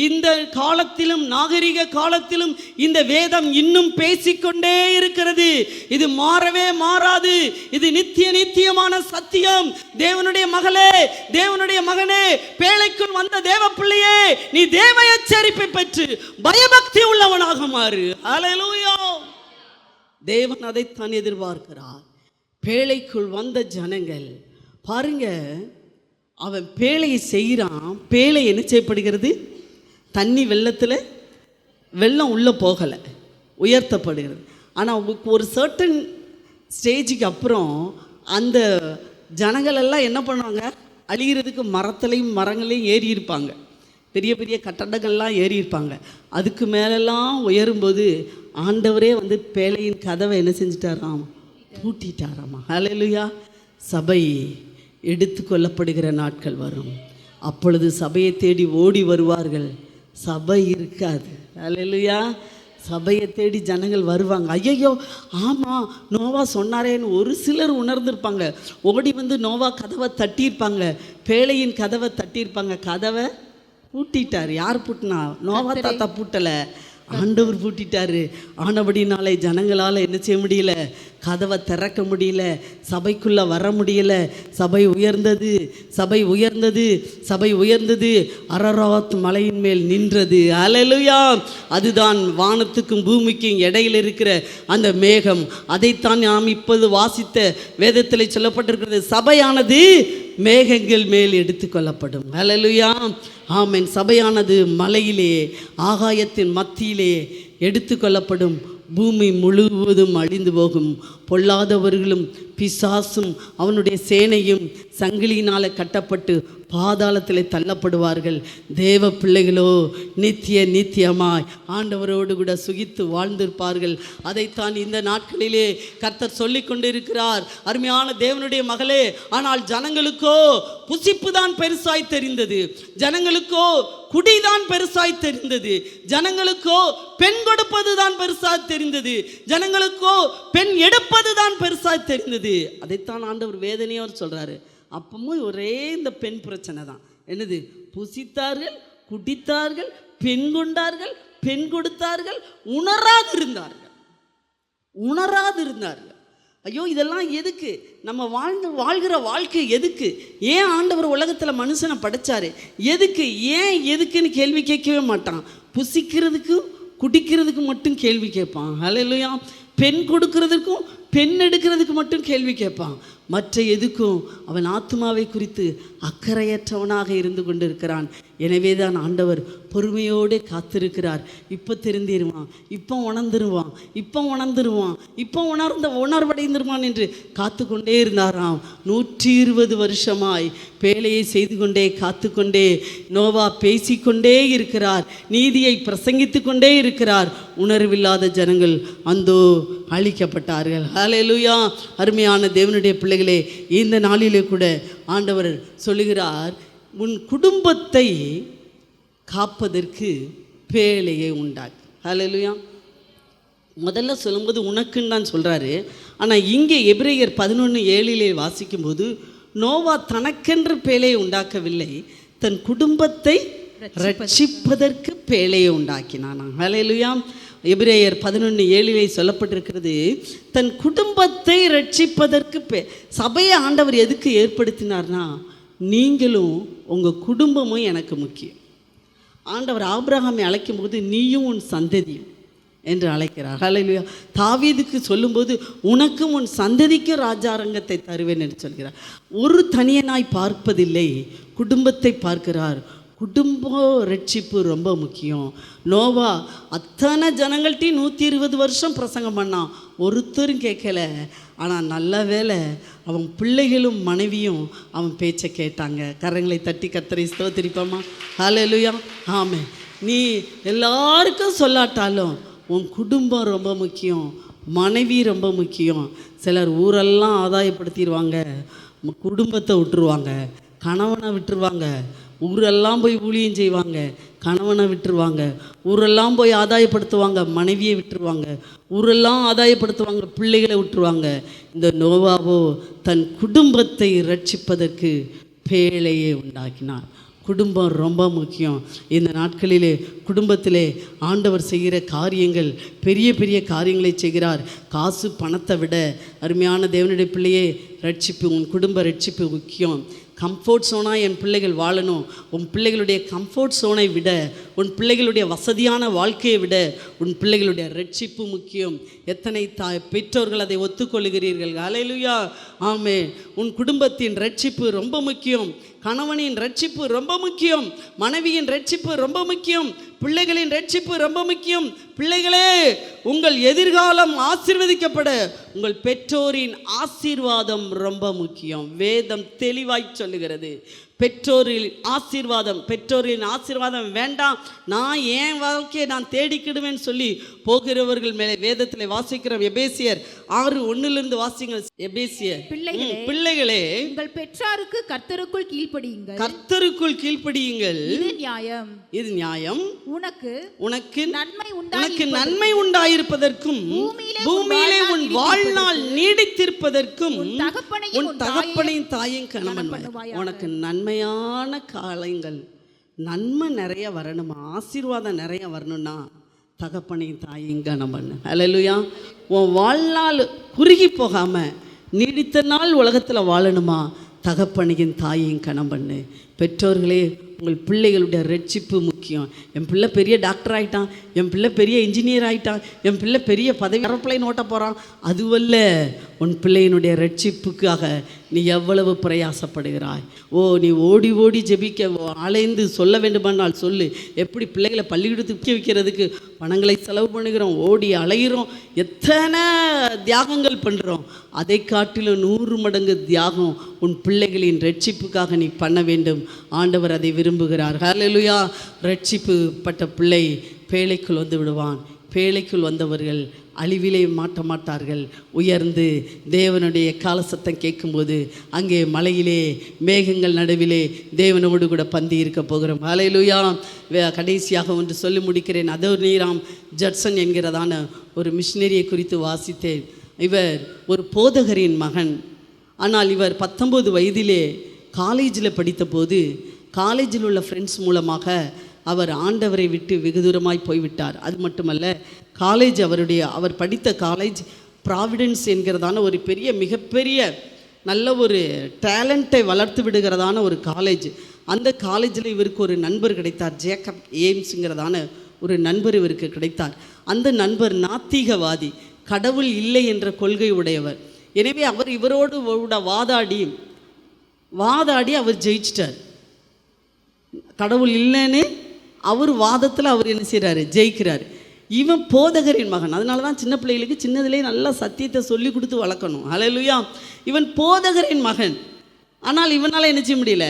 இந்த காலத்திலும் நாகரிக காலத்திலும் இந்த வேதம் இன்னும் பேசிக்கொண்டே இருக்கிறது. இது மாறவே மாறாது. இது நித்தியமான சத்தியம். தேவனுடைய மகளே, தேவனுடைய மகனே, பேழைக்குள் வந்த தேவ பிள்ளையே, நீ தேவ எச்சரிப்பை பெற்று பயபக்தி உள்ளவனாக மாறு. ஹல்லேலூயா. தேவன் அதைத்தான் எதிர்பார்க்கிறார். பேழைக்குள் வந்த ஜனங்கள் பாருங்க, அவன் பேழையை செய்கிறான். பேழை என்ன செய்யப்படுகிறது? தண்ணி வெள்ளம் உள்ளே போகலை, உயர்த்தப்படுகிறது. ஆனால் ஒரு சர்டன் ஸ்டேஜுக்கு அப்புறம் அந்த ஜனங்கள் எல்லாம் என்ன பண்ணுவாங்க? அழிகிறதுக்கு மரங்களையும் ஏறி இருப்பாங்க. பெரிய பெரிய கட்டடங்கள்லாம் ஏறி இருப்பாங்க. அதுக்கு மேலெல்லாம் உயரும்போது ஆண்டவரே வந்து பேழையின் கதவை என்ன செஞ்சிட்டாராம்? பூட்டிட்டாராமா. ஹல்லேலூயா. சபை எடுத்து கொள்ளப்படுகிற நாட்கள் வரும். அப்பொழுது சபையை தேடி ஓடி வருவார்கள். சபை இருக்காது. ஹல்லேலூயா. சபையை தேடி ஜனங்கள் வருவாங்க. ஐயோ ஆமாம், நோவா சொன்னாரேன்னு ஒரு சிலர் உணர்ந்திருப்பாங்க. ஓடி வந்து நோவா கதவை தட்டியிருப்பாங்க. பேழையின் கதவை தட்டியிருப்பாங்க. கதவை பூட்டிட்டார். யார் பூட்டினா? நோவா தாத்தா பூட்டலை, ஆண்டவர் பூட்டிட்டாரு. ஆனபடினாலே ஜனங்களால் என்ன செய்ய முடியல? கதவை திறக்க முடியல, சபைக்குள்ளே வர முடியல. சபை உயர்ந்தது. அரராத் மலையின் மேல் நின்றது. ஹல்லேலூயா. அதுதான் வானத்துக்கும் பூமிக்கும் இடையில் இருக்கிற அந்த மேகம். அதைத்தான் நாம் இப்போது வாசித்த வேதத்தில் சொல்லப்பட்டிருக்கிறது. சபையானது மேகங்கள் மேல் எடுத்துக்கொள்ளப்படும். ஹல்லேலூயா. ஆமென். சபையானது மலையிலே, ஆகாயத்தின் மத்தியிலே எடுத்துக்கொள்ளப்படும். பூமி முழுவதும் அழிந்து போகும். பொல்லாதவர்களும் பிசாசும் அவனுடைய சேனையும் சங்கிலியினால் கட்டப்பட்டு பாதாளத்தில் தள்ளப்படுவார்கள். தேவ பிள்ளைகளோ நித்தியமாய் ஆண்டவரோடு கூட சுகித்து வாழ்ந்திருப்பார்கள். அதைத்தான் இந்த நாட்களிலே கர்த்தர் சொல்லி கொண்டிருக்கிறார். அருமையான தேவனுடைய மகளே, ஆனால் ஜனங்களுக்கோ புசிப்பு தான் பெருசாய் தெரிந்தது. ஜனங்களுக்கோ குடிதான் பெருசாய் தெரிந்தது. ஜனங்களுக்கோ பெண் கொடுப்பது தான் பெருசாய் தெரிந்தது. ஜனங்களுக்கோ பெண் எடுப்பது தான் பெருசாய் தெரிந்தது. அதைத்தான் ஆண்டவர் வேதனையோடு சொல்றாரு. அப்பவும் ஒரே இந்த பெண் பிரச்சனை தான். என்னது? புசித்தார்கள், குடித்தார்கள், பெண் கொண்டார்கள், பெண் கொடுத்தார்கள், உணராதிருந்தார்கள். ஐயோ, இதெல்லாம் எதுக்கு? நம்ம வாழ்கிற வாழ்க்கை எதுக்கு? ஏன் ஆண்டவர் உலகத்தில் மனுஷனை படைச்சாரு? எதுக்குன்னு கேள்வி கேட்கவே மாட்டான். புசிக்கிறதுக்கும் குடிக்கிறதுக்கு மட்டும் கேள்வி கேட்பான். ஹல்லேலூயா. பெண் கொடுக்கறதுக்கும் பெண் எடுக்கிறதுக்கு மட்டும் கேள்வி கேட்பான், மற்ற எதுக்கும் அவன் ஆத்மாவை குறித்து அக்கறையற்றவனாக இருந்து கொண்டிருக்கிறான். எனவே தான் ஆண்டவர் பொறுமையோடு காத்திருக்கிறார். இப்போ தெரிந்திருவான், இப்போ உணர்ந்துருவான், இப்போ உணர்வடைந்துருவான் என்று காத்து கொண்டே இருந்தாராம். 120 வருஷமாய் பேழையை செய்து கொண்டே காத்து கொண்டே நோவா பேசிக்கொண்டே இருக்கிறார், நீதியை பிரசங்கித்து கொண்டே இருக்கிறார். உணர்வில்லாத ஜனங்கள் அந்தோ அழிக்கப்பட்டார்கள். ஹல்லேலூயா. அருமையான தேவனுடைய பிள்ளைகளே, இந்த நாளிலே கூட ஆண்டவர் சொல்லுகிறார், உன் குடும்பத்தை காப்பதற்கு பேழையை உண்டாக்கு. ஹல்லேலூயா. முதல்ல சொல்லும்போது உனக்குன்னு தான் சொல்கிறாரு. ஆனால் இங்கே எபிரேயர் 11:7 வாசிக்கும்போது நோவா தனக்கென்று பேழையை உண்டாக்கவில்லை, தன் குடும்பத்தை ரட்சிப்பதற்கு பேழையை உண்டாக்கினான். ஹல்லேலூயா. எபிரேயர் 11:7 சொல்லப்பட்டிருக்கிறது, தன் குடும்பத்தை ரட்சிப்பதற்கு சபையை ஆண்டவர் எதுக்கு ஏற்படுத்தினார்னா, நீங்களும் உங்கள் குடும்பமும் எனக்கு முக்கியம். ஆண்டவர் ஆபிரகாமை அழைக்கும் போது நீயும் உன் சந்ததியும் என்று அழைக்கிறார். ஹல்லேலூயா. தாவீதுக்கு சொல்லும்போது உனக்கும் உன் சந்ததிக்கும் ராஜாரங்கத்தை தருவேன் என்று சொல்கிறார். ஒரு தனியனாய் பார்ப்பதில்லை, குடும்பத்தை பார்க்கிறார். குடும்ப ரட்சிப்பு ரொம்ப முக்கியம். நோவா அத்தனை ஜனங்கள்ட்டையும் 120 வருஷம் பிரசங்கம் பண்ணான், ஒருத்தரும் கேட்கல. ஆனால் நல்ல வேளை அவன் பிள்ளைகளும் மனைவியும் அவன் பேச்சை கேட்டாங்க. கரங்களை தட்டி கர்த்தரை ஸ்தோத்திரிப்போமா? ஹல்லேலூயா. ஆமென். நீ எல்லாருக்கும் சொல்லாட்டாலும் உன் குடும்பம் ரொம்ப முக்கியம், மனைவி ரொம்ப முக்கியம். சிலர் ஊரெல்லாம் ஆதாயப்படுத்திடுவாங்க, குடும்பத்தை விட்டுருவாங்க, கணவனை விட்டுருவாங்க. ஊரெல்லாம் போய் ஊழியம் செய்வாங்க, கணவனை விட்டுருவாங்க. ஊரெல்லாம் போய் ஆதாயப்படுத்துவாங்க, மனைவியை விட்டுருவாங்க. ஊரெல்லாம் ஆதாயப்படுத்துவாங்க, பிள்ளைகளை விட்டுருவாங்க. இந்த நோவாவோ தன் குடும்பத்தை ரட்சிப்பதற்கு பேழையை உண்டாக்கினார். குடும்பம் ரொம்ப முக்கியம். இந்த நாட்களிலே குடும்பத்திலே ஆண்டவர் செய்கிற காரியங்கள் பெரிய பெரிய காரியங்களை செய்கிறார். காசு பணத்தை விட அருமையான தேவனுடைய பிள்ளையே, ரட்சிப்பு, உன் குடும்ப ரட்சிப்பு முக்கியம். கம்ஃபோர்ட் ஜோனாக என் பிள்ளைகள் வாழணும். உன் பிள்ளைகளுடைய கம்ஃபோர்ட் ஜோனை விட, உன் பிள்ளைகளுடைய வசதியான வாழ்க்கையை விட உன் பிள்ளைகளுடைய ரட்சிப்பு முக்கியம். எத்தனை பெற்றோர்கள் அதை ஒத்துக்கொள்கிறீர்கள்? ஹல்லேலூயா. ஆமென். உன் குடும்பத்தின் ரட்சிப்பு ரொம்ப முக்கியம். கணவனின் ரட்சிப்பு ரொம்ப முக்கியம். மனைவியின் ரட்சிப்பு ரொம்ப முக்கியம். பிள்ளைகளின் ரட்சிப்பு ரொம்ப முக்கியம். பிள்ளைகளே, உங்கள் எதிர்காலம் ஆசீர்வதிக்கப்பட உங்கள் பெற்றோரின் ஆசீர்வாதம் ரொம்ப முக்கியம். வேதம் தெளிவாய் சொல்லுகிறது, பெற்றோரின் ஆசீர்வாதம் வேண்டாம், நான் என் வாழ்க்கையை நான் தேடிக்கிடுவேன் சொல்லி போகிறவர்கள் மேலே வேதத்தில் வாசிக்கிறோம். எபேசியர் 6:1 வாசிங்க. எபேசியர், பிள்ளைகளே உங்கள் பெற்றாருக்கு கர்த்தருக்குள் கீழ்ப்படியுங்கள். கர்த்தருக்குள் கீழ்ப்படியுங்கள். இது நியாயம். உனக்கு நன்மை உண்டாயிருப்பதற்கும் பூமியிலே உன் வாழ்நாள் நீடித்திருப்பதற்கும் உன் தகப்பனையும் தாயும் கணவன். உனக்கு நன்மையான காலங்கள், நன்மை நிறைய வரணுமா, ஆசீர்வாதம் நிறைய வரணும்னா தகப்பனையும் தாயும் கனம் பண்ணு. ஹல்லேலூயா. உன் வாழ்நாள் குறுகி போகாமல் நீடித்த நாள் உலகத்தில் வாழணுமா, தகப்பனையும் தாயையும் கனம் பண்ணு. பெற்றோர்களே, உங்கள் பிள்ளைகளுடைய ரட்சிப்பு முக்கியம். என் பிள்ளை பெரிய டாக்டர் ஆகிட்டான், என் பிள்ளை பெரிய இன்ஜினியர் ஆகிட்டான், என் பிள்ளை பெரிய பதவி ஏரோப்ளைன் ஓட்ட போகிறான், அதுவல்ல உன் பிள்ளையினுடைய ரட்சிப்புக்காக நீ எவ்வளவு பிரயாசப்படுகிறாய். நீ ஓடி ஓடி ஜெபிக்க அலைந்து சொல்ல வேண்டுமானால் சொல்லு. எப்படி பிள்ளைகளை பள்ளிக்கூடத்துக்கு வைக்கிறதுக்கு பணங்களை செலவு பண்ணுகிறோம், ஓடி அலைகிறோம், எத்தனை தியாகங்கள் பண்ணுறோம். அதை காட்டிலும் 100 மடங்கு தியாகம் உன் பிள்ளைகளின் ரட்சிப்புக்காக நீ பண்ண வேண்டும். ஆண்டவர் அதை விரும்புகிறார். ஹல்லேலூயா. ரட்சிப்பு பட்ட பிள்ளை பேழைக்குள் வந்து விடுவான். பேழைக்குள் வந்தவர்கள் அழிவிலே மாட்ட மாட்டார்கள். உயர்ந்து தேவனுடைய காலசத்தம் கேட்கும்போது அங்கே மலையிலே மேகங்கள் நடுவிலே தேவனோடு கூட பந்தி இருக்க போகிறோம். ஹல்லேலூயா. கடைசியாக ஒன்று சொல்லி முடிக்கிறேன். அதோனிராம் ஜட்சன் என்கிறதான ஒரு மிஷினரியை குறித்து வாசித்தேன். இவர் ஒரு போதகரின் மகன். ஆனால் இவர் 19 வயதிலே காலேஜில் படித்தபோது காலேஜில் உள்ள ஃப்ரெண்ட்ஸ் மூலமாக அவர் ஆண்டவரை விட்டு வெகு தூரமாய் போய்விட்டார். அது மட்டுமல்ல, அவர் படித்த காலேஜ் ப்ராவிடன்ஸ் என்கிறதான ஒரு மிகப்பெரிய நல்ல ஒரு டேலண்ட்டை வளர்த்து விடுகிறதான ஒரு காலேஜ். அந்த காலேஜில் இவருக்கு ஒரு நண்பர் கிடைத்தார். ஜேக்கப் ஏம்ஸுங்கிறதான ஒரு நண்பர் இவருக்கு கிடைத்தார். அந்த நண்பர் நாத்திகவாதி. கடவுள் இல்லை என்ற கொள்கை உடையவர். எனவே அவர் இவரோடு வாதாடி அவர் ஜெயிச்சிட்டார். கடவுள் இல்லைன்னு அவர் வாதத்தில் அவர் என்ன செய்கிறாரு, ஜெயிக்கிறார். இவன் போதகரின் மகன். அதனால தான் சின்ன பிள்ளைகளுக்கு சின்னதிலே நல்லா சத்தியத்தை சொல்லி கொடுத்து வளர்க்கணும். ஹல்லேலூயா. இவன் போதகரின் மகன். ஆனால் இவனால் என்ன செய்ய முடியல,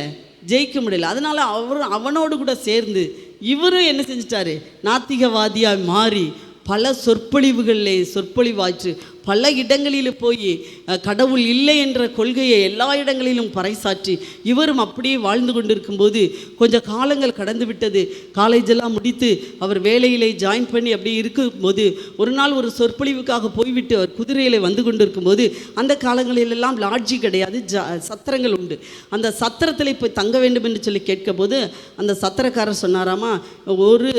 ஜெயிக்க முடியல. அதனால் அவனோடு கூட சேர்ந்து இவரும் என்ன செஞ்சிட்டாரு, நாத்திகவாதியாக மாறி பல சொற்பொழிவாற்று பல இடங்களில் போய் கடவுள் இல்லை என்ற கொள்கையை எல்லா இடங்களிலும் பறைசாற்றி இவரும் அப்படியே வாழ்ந்து கொண்டிருக்கும்போது கொஞ்சம் காலங்கள் கடந்து விட்டது. காலேஜெல்லாம் முடித்து அவர் வேலையிலே ஜாயின் பண்ணி அப்படியே இருக்கும்போது ஒரு நாள் ஒரு சொற்பொழிவுக்காக போய்விட்டு அவர் குதிரையில் வந்து கொண்டிருக்கும்போது, அந்த காலங்களிலெல்லாம் லாட்ஜி கிடையாது, சத்திரங்கள் உண்டு. அந்த சத்திரத்தில் போய் தங்க வேண்டும் என்று சொல்லி கேட்கும்போது அந்த சத்திரக்காரர் சொன்னாராமா, ஒரு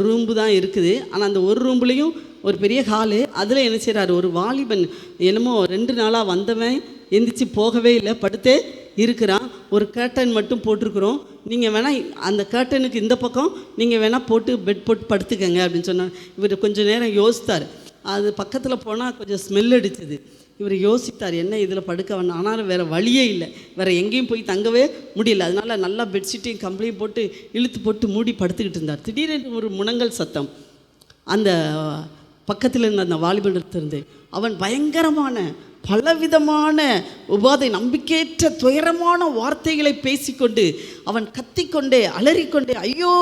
ரூம்பு தான் இருக்குது, ஆனால் அந்த ஒரு ரூம்லேயும் ஒரு பெரிய ஹாலு, அதில் என்ன செய்கிறாரு, ஒரு வாலிபன் என்னமோ 2 நாளாக வந்தவன் எந்திரிச்சு போகவே இல்லை, படுத்தே இருக்கிறான். ஒரு கேர்டன் மட்டும் போட்டிருக்கிறோம், நீங்கள் வேணால் அந்த கேர்டனுக்கு இந்த பக்கம் நீங்கள் வேணால் பெட் போட்டு படுத்துக்கங்க அப்படின்னு சொன்னார். இவர் கொஞ்சம் நேரம் யோசித்தார். அது பக்கத்தில் போனால் கொஞ்சம் ஸ்மெல் அடிச்சது. இவர் யோசித்தார், என்ன இதில் படுக்க வேணாம். ஆனாலும் வேறு வழியே இல்லை, வேறு எங்கேயும் போய் தங்கவே முடியல. அதனால் நல்லா பெட்ஷீட்டையும் கம்பளையும் போட்டு இழுத்து போட்டு மூடி படுத்துக்கிட்டு இருந்தார். திடீரென்று ஒரு முனங்கல் சத்தம் அந்த பக்கத்தில் இருந்த அந்த வாலிபனிடத்திலிருந்து. அவன் பயங்கரமான பலவிதமான உபாதை, நம்பிக்கையற்ற துயரமான வார்த்தைகளை பேசிக்கொண்டு அவன் கத்திக்கொண்டே அலறிக்கொண்டே, ஐயோ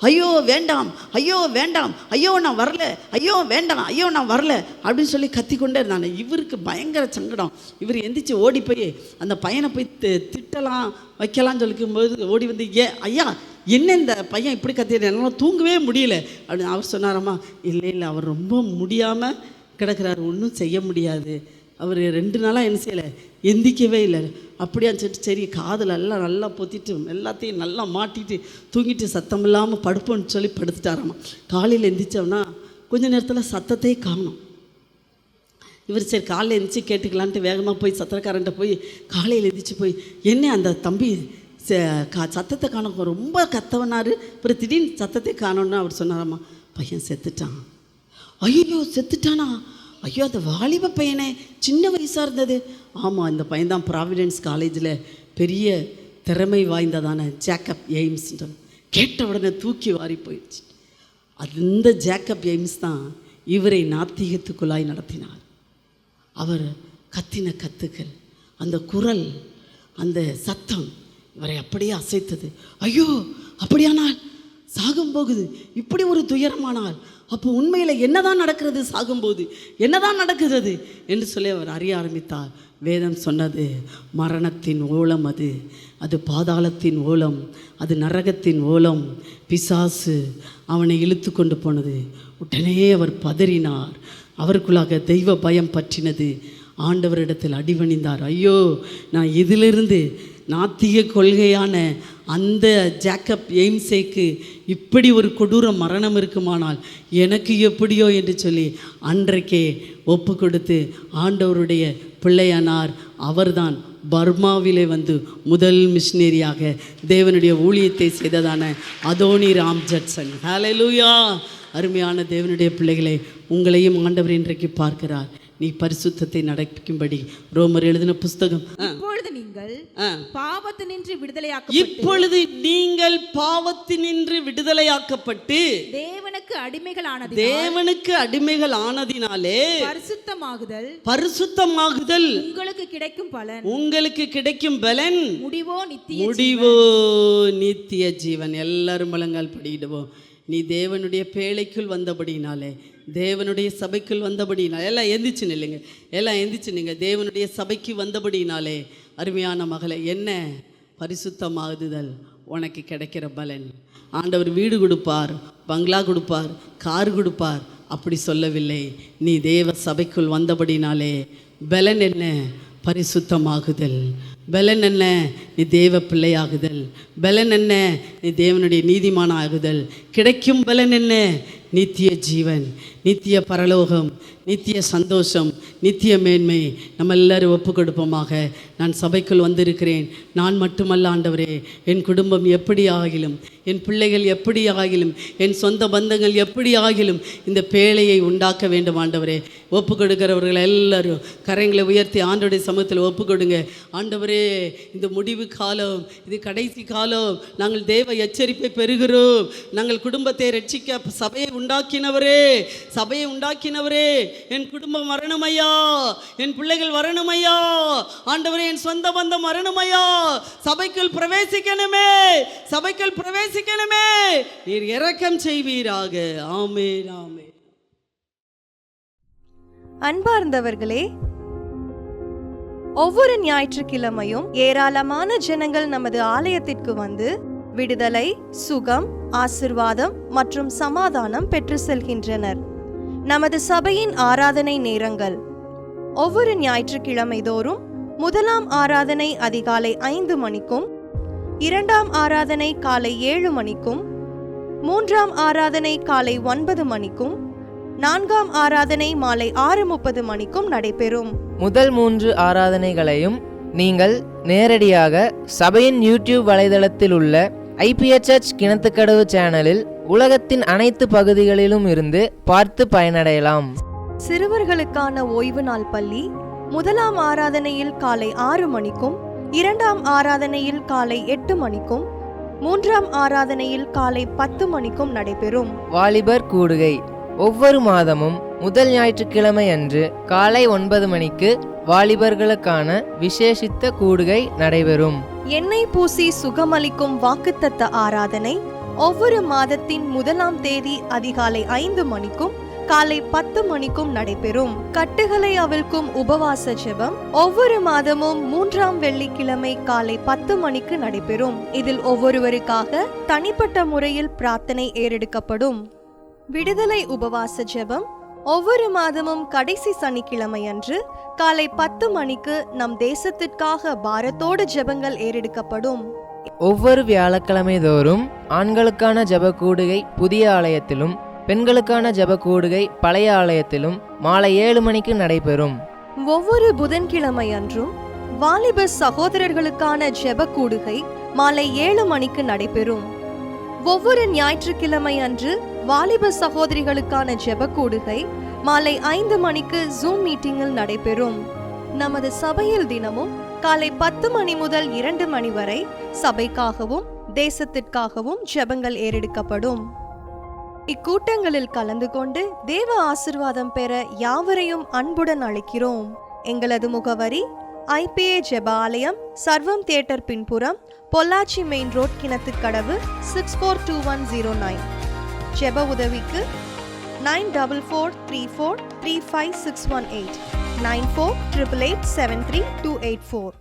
ஐயோ வேண்டாம், ஐயோ வேண்டாம், ஐயோ நான் வரல, ஐயோ வேண்டாம், ஐயோ நான் வரல அப்படின்னு சொல்லி கத்திக்கொண்டே இருந்தாங்க. இவருக்கு பயங்கர சங்கடம். இவர் எந்திரிச்சு ஓடி போய் அந்த பையனை போய் திட்டலாம் வைக்கலாம்னு சொல்லிக்கும்போது ஓடி வந்து, ஐயா என்ன இந்த பையன் இப்படி கத்திட்டு, என்னால் தூங்கவே முடியல அப்படின்னு அவர் சொன்னாராம்மா. இல்லை அவர் ரொம்ப முடியாமல் கிடக்கிறாரு, ஒன்றும் செய்ய முடியாது, அவர் 2 நாளாக என்ன செய்யலை, எந்திக்கவே இல்லை. அப்படியான்னு சொல்லிட்டு சரி காதில் எல்லாம் நல்லா பொத்திட்டு எல்லாத்தையும் நல்லா மாட்டிட்டு தூங்கிட்டு சத்தம் இல்லாமல் படுப்போன்னு சொல்லி படுத்துட்டாராம்மா. காலையில் எந்திரிச்சோம்னா கொஞ்ச நேரத்தில் சத்தத்தை காணும். இவர் சரி காலையில் எந்திரிச்சு கேட்டுக்கலான்ட்டு வேகமாக போய் சத்திரக்காரன்ட்ட போய் காலையில் எந்திரிச்சு போய், என்ன அந்த தம்பி சத்தத்தை காணும், ரொம்ப கத்தவனார், அப்புறம் திடீர்னு சத்தத்தை காணோன்னு அவர் சொன்னாராம்மா, பையன் செத்துட்டான். ஐயோ செத்துட்டானா, ஐயோ அந்த வாலிப பையனே, சின்ன வயசாக இருந்தது. ஆமாம், இந்த பையன்தான் ப்ராவிடன்ஸ் காலேஜில் பெரிய திறமை வாய்ந்ததான ஜேக்கப் எய்ம்ஸ்ன்ற. கேட்ட உடனே தூக்கி வாரி போயிடுச்சு. அந்த ஜேக்கப் எய்ம்ஸ் தான் இவரை நாத்திகத்துக்குள்ளாய் நடத்தினார். அவர் கத்தின கத்துக்கள், அந்த குரல், அந்த சத்தம் இவரை அப்படியே அசைத்தது. ஐயோ அப்படியானால் சாகும் போகுது, இப்படி ஒரு துயரமானால் அப்போ உண்மையில் என்னதான் நடக்கிறது, சாகும்போது என்னதான் நடக்கிறது என்று சொல்லி அவர் அறிய ஆரம்பித்தார். வேதம் சொன்னது மரணத்தின் ஓலம், அது பாதாளத்தின் ஓலம், அது நரகத்தின் ஓலம், பிசாசு அவனை இழுத்து கொண்டு போனது. உடனே அவர் பதறினார். அவருக்குள்ளாக தெய்வ பயம் பற்றினது. ஆண்டவரிடத்தில் அடிபணிந்தார். ஐயோ நான் இதிலிருந்து நாத்திக கொள்கையான அந்த ஜேக்கப் எய்ம்ஸைக்கு இப்படி ஒரு கொடூர மரணம் இருக்குமானால் எனக்கு எப்படியோ என்று சொல்லி அன்றைக்கே ஒப்பு கொடுத்து ஆண்டவருடைய பிள்ளையானார். அவர்தான் பர்மாவிலே வந்து முதல் மிஷினரியாக தேவனுடைய ஊழியத்தை செய்ததான அதோனி ராம் ஜட்சன். ஹல்லேலூயா. அருமையான தேவனுடைய பிள்ளைகளை, உங்களையும் ஆண்டவர் இன்றைக்கு பார்க்கிறார். நீ பரிசுத்தத்தை நடக்கும்படி ரோமர் எழுதின புஸ்தகம். இப்பொழுது நீங்கள் பாவத்தினின்று விடுதலையாக்கப்பட்டு தேவனுக்கு அடிமைகள் ஆனதினாலே பரிசுத்தமாகுதல் உங்களுக்கு கிடைக்கும் பலன் முடிவோ நித்திய ஜீவன். எல்லாரும் முழங்கால் படியிடுவோம். நீ தேவனுடைய பேழைக்குள் வந்தபடினாலே, தேவனுடைய சபைக்குள் வந்தபடினாலே, எல்லாம் எந்திரிச்சு நில்லுங்க, எல்லாம் எந்திரிச்சு நில்லுங்க. தேவனுடைய சபைக்கு வந்தபடினாலே அருமையான மகளே, என்ன பரிசுத்தமாகுதல் உனக்கு கிடைக்கிற பலன். ஆண்டவர் வீடு கொடுப்பார், பங்களா கொடுப்பார், கார் கொடுப்பார், அப்படி சொல்லவில்லை. நீ தேவ சபைக்குள் வந்தபடினாலே பலன் என்ன? பரிசுத்தமாகுதல். பலன் என்ன? நீ தேவ பிள்ளையாகுதல். பலன் என்ன? நீ தேவனுடைய நீதிமான ஆகுதல். கிடைக்கும் பலன் என்ன? நித்திய ஜீவன், நித்திய பரலோகம், நித்திய சந்தோஷம், நித்திய மேன்மை நம்ம எல்லாரும் ஒப்பு கொடுப்போமாக. நான் சபைக்குள் வந்திருக்கிறேன். நான் மட்டுமல்ல ஆண்டவரே, என் குடும்பம் எப்படி ஆகிலும், என் பிள்ளைகள் எப்படி ஆகிலும், என் சொந்த பந்தங்கள் எப்படி ஆகிலும் இந்த பேழையை உண்டாக்க வேண்டும் ஆண்டவரே. ஒப்பு கொடுக்கிறவர்கள் எல்லாரும் கரங்களை உயர்த்தி ஆண்டவருடைய சமூகத்தில் ஒப்பு கொடுங்க. ஆண்டவரே, இந்த முடிவு காலம், இது கடைசி காலம். நாங்கள் தேவ எச்சரிப்பை பெறுகிறோம். நாங்கள் குடும்பத்தை ரட்சிக்க சபையை உண்டாக்கினவரே, சபையை உண்டாக்கினவரே, என் குடும்பம் வரணும் ஐயா, என் பிள்ளைகள் வரணும் ஐயா, ஆண்டவரே என் சொந்த பந்தம் வரணும் ஐயா, சபைக்குள் பிரவேசிக்கணுமே, சபைக்குள் பிரவேசிக்கணுமே, நீர் இரக்கம் செய்வீராக. ஆமென், ஆமென். அன்பார்ந்தவர்களே, ஒவ்வொரு ஞாயிற்றுக்கிழமையும் ஏராளமான ஜனங்கள் நமது ஆலயத்திற்கு வந்து விடுதலை, சுகம், ஆசிர்வாதம் மற்றும் சமாதானம் பெற்று செல்கின்றனர். நமது சபையின் ஆராதனை நேரங்கள்: ஒவ்வொரு ஞாயிற்றுக்கிழமை தோறும் முதலாம் ஆராதனை அதிகாலை 5 மணிக்கும், இரண்டாம் ஆராதனை காலை 7 மணிக்கும், மூன்றாம் ஆராதனை காலை 9 மணிக்கும், நான்காம் ஆராதனை மாலை 6:30 மணிக்கும் நடைபெறும். முதல் 3 ஆராதனைகளையும் நீங்கள் நேரடியாக சபையின் யூடியூப் வலைதளத்தில் உள்ள ஐபிஎச் சர்ச் கிணத்துக்கடவு சேனலில் உலகத்தின் அனைத்து பகுதிகளிலும் இருந்து பார்த்து பயனடையலாம். சிறுவர்களுக்கான ஓய்வு நாள் பள்ளி முதலாம் ஆராதனையில் காலை 6 மணிக்கும், இரண்டாம் ஆராதனையில் காலை 8 மணிக்கும், மூன்றாம் ஆராதனையில் காலை 10 மணிக்கும் நடைபெறும். வாலிபர் கூடுகை ஒவ்வொரு மாதமும் முதல் ஞாயிற்றுக்கிழமை அன்று காலை 9 மணிக்கு வாலிபர்களுக்கான விசேஷித்த கூடுகை நடைபெறும். எண்ணெய் பூசி சுகமளிக்கும் வாக்குத்தத்த ஆராதனை ஒவ்வொரு மாதத்தின் 1ஆம் தேதி அதிகாலை 5 மணிக்கும் காலை 10 மணிக்கும் நடைபெறும். கட்டுகளை அவிழ்க்கும் உபவாச ஜெபம் ஒவ்வொரு மாதமும் 3ஆம் வெள்ளிக்கிழமை காலை 10 மணிக்கு நடைபெறும். இதில் ஒவ்வொருவருக்காக தனிப்பட்ட முறையில் பிரார்த்தனை ஏறெடுக்கப்படும். விடுதலை உபவாச ஜெபம் ஒவ்வொரு மாதமும் கடைசி சனிக்கிழமை அன்று காலை 10 மணிக்கு நம் தேசத்திற்காக பாரத்தோடு ஜெபங்கள் ஏறெடுக்கப்படும். ஒவ்வொரு வியாழக்கிழமை தோறும் ஆண்களுக்கான ஜெப கூடுகை புதிய ஆலயத்திலும், பெண்களுக்கான ஜெப கூடுகை பழைய ஆலயத்திலும் மாலை 7 மணிக்கு நடைபெறும். ஒவ்வொரு புதன்கிழமை அன்றும் வாலிப சகோதரர்களுக்கான ஜெப கூடுகை மாலை 7 மணிக்கு நடைபெறும். ஒவ்வொரு ஞாயிற்றுக்கிழமை அன்று வாலிப சகோதரிகளுக்கான ஜெப கூடுகை மாலை 5 மணிக்கு ஜூம் மீட்டிங்கில் நடைபெறும். நமது சபையில் தினமும் காலை 10 மணி முதல் 2 மணி வரை சபைக்காகவும் தேசத்திற்காகவும் ஜெபங்கள் ஏறெடுக்கப்படும். இக்கூட்டங்களில் கலந்து கொண்டு தேவ ஆசிர்வாதம் பெற யாவரையும் அன்புடன் அழைக்கிறோம். எங்களது முகவரி: ஐபிஏ ஜெப ஆலயம், சர்வம் தியேட்டர் பின்புறம், பொள்ளாச்சி மெயின் ரோட், கிணத்துக்கடவு, 642109. ஜெப உதவிக்கு 9443435618 9488873284.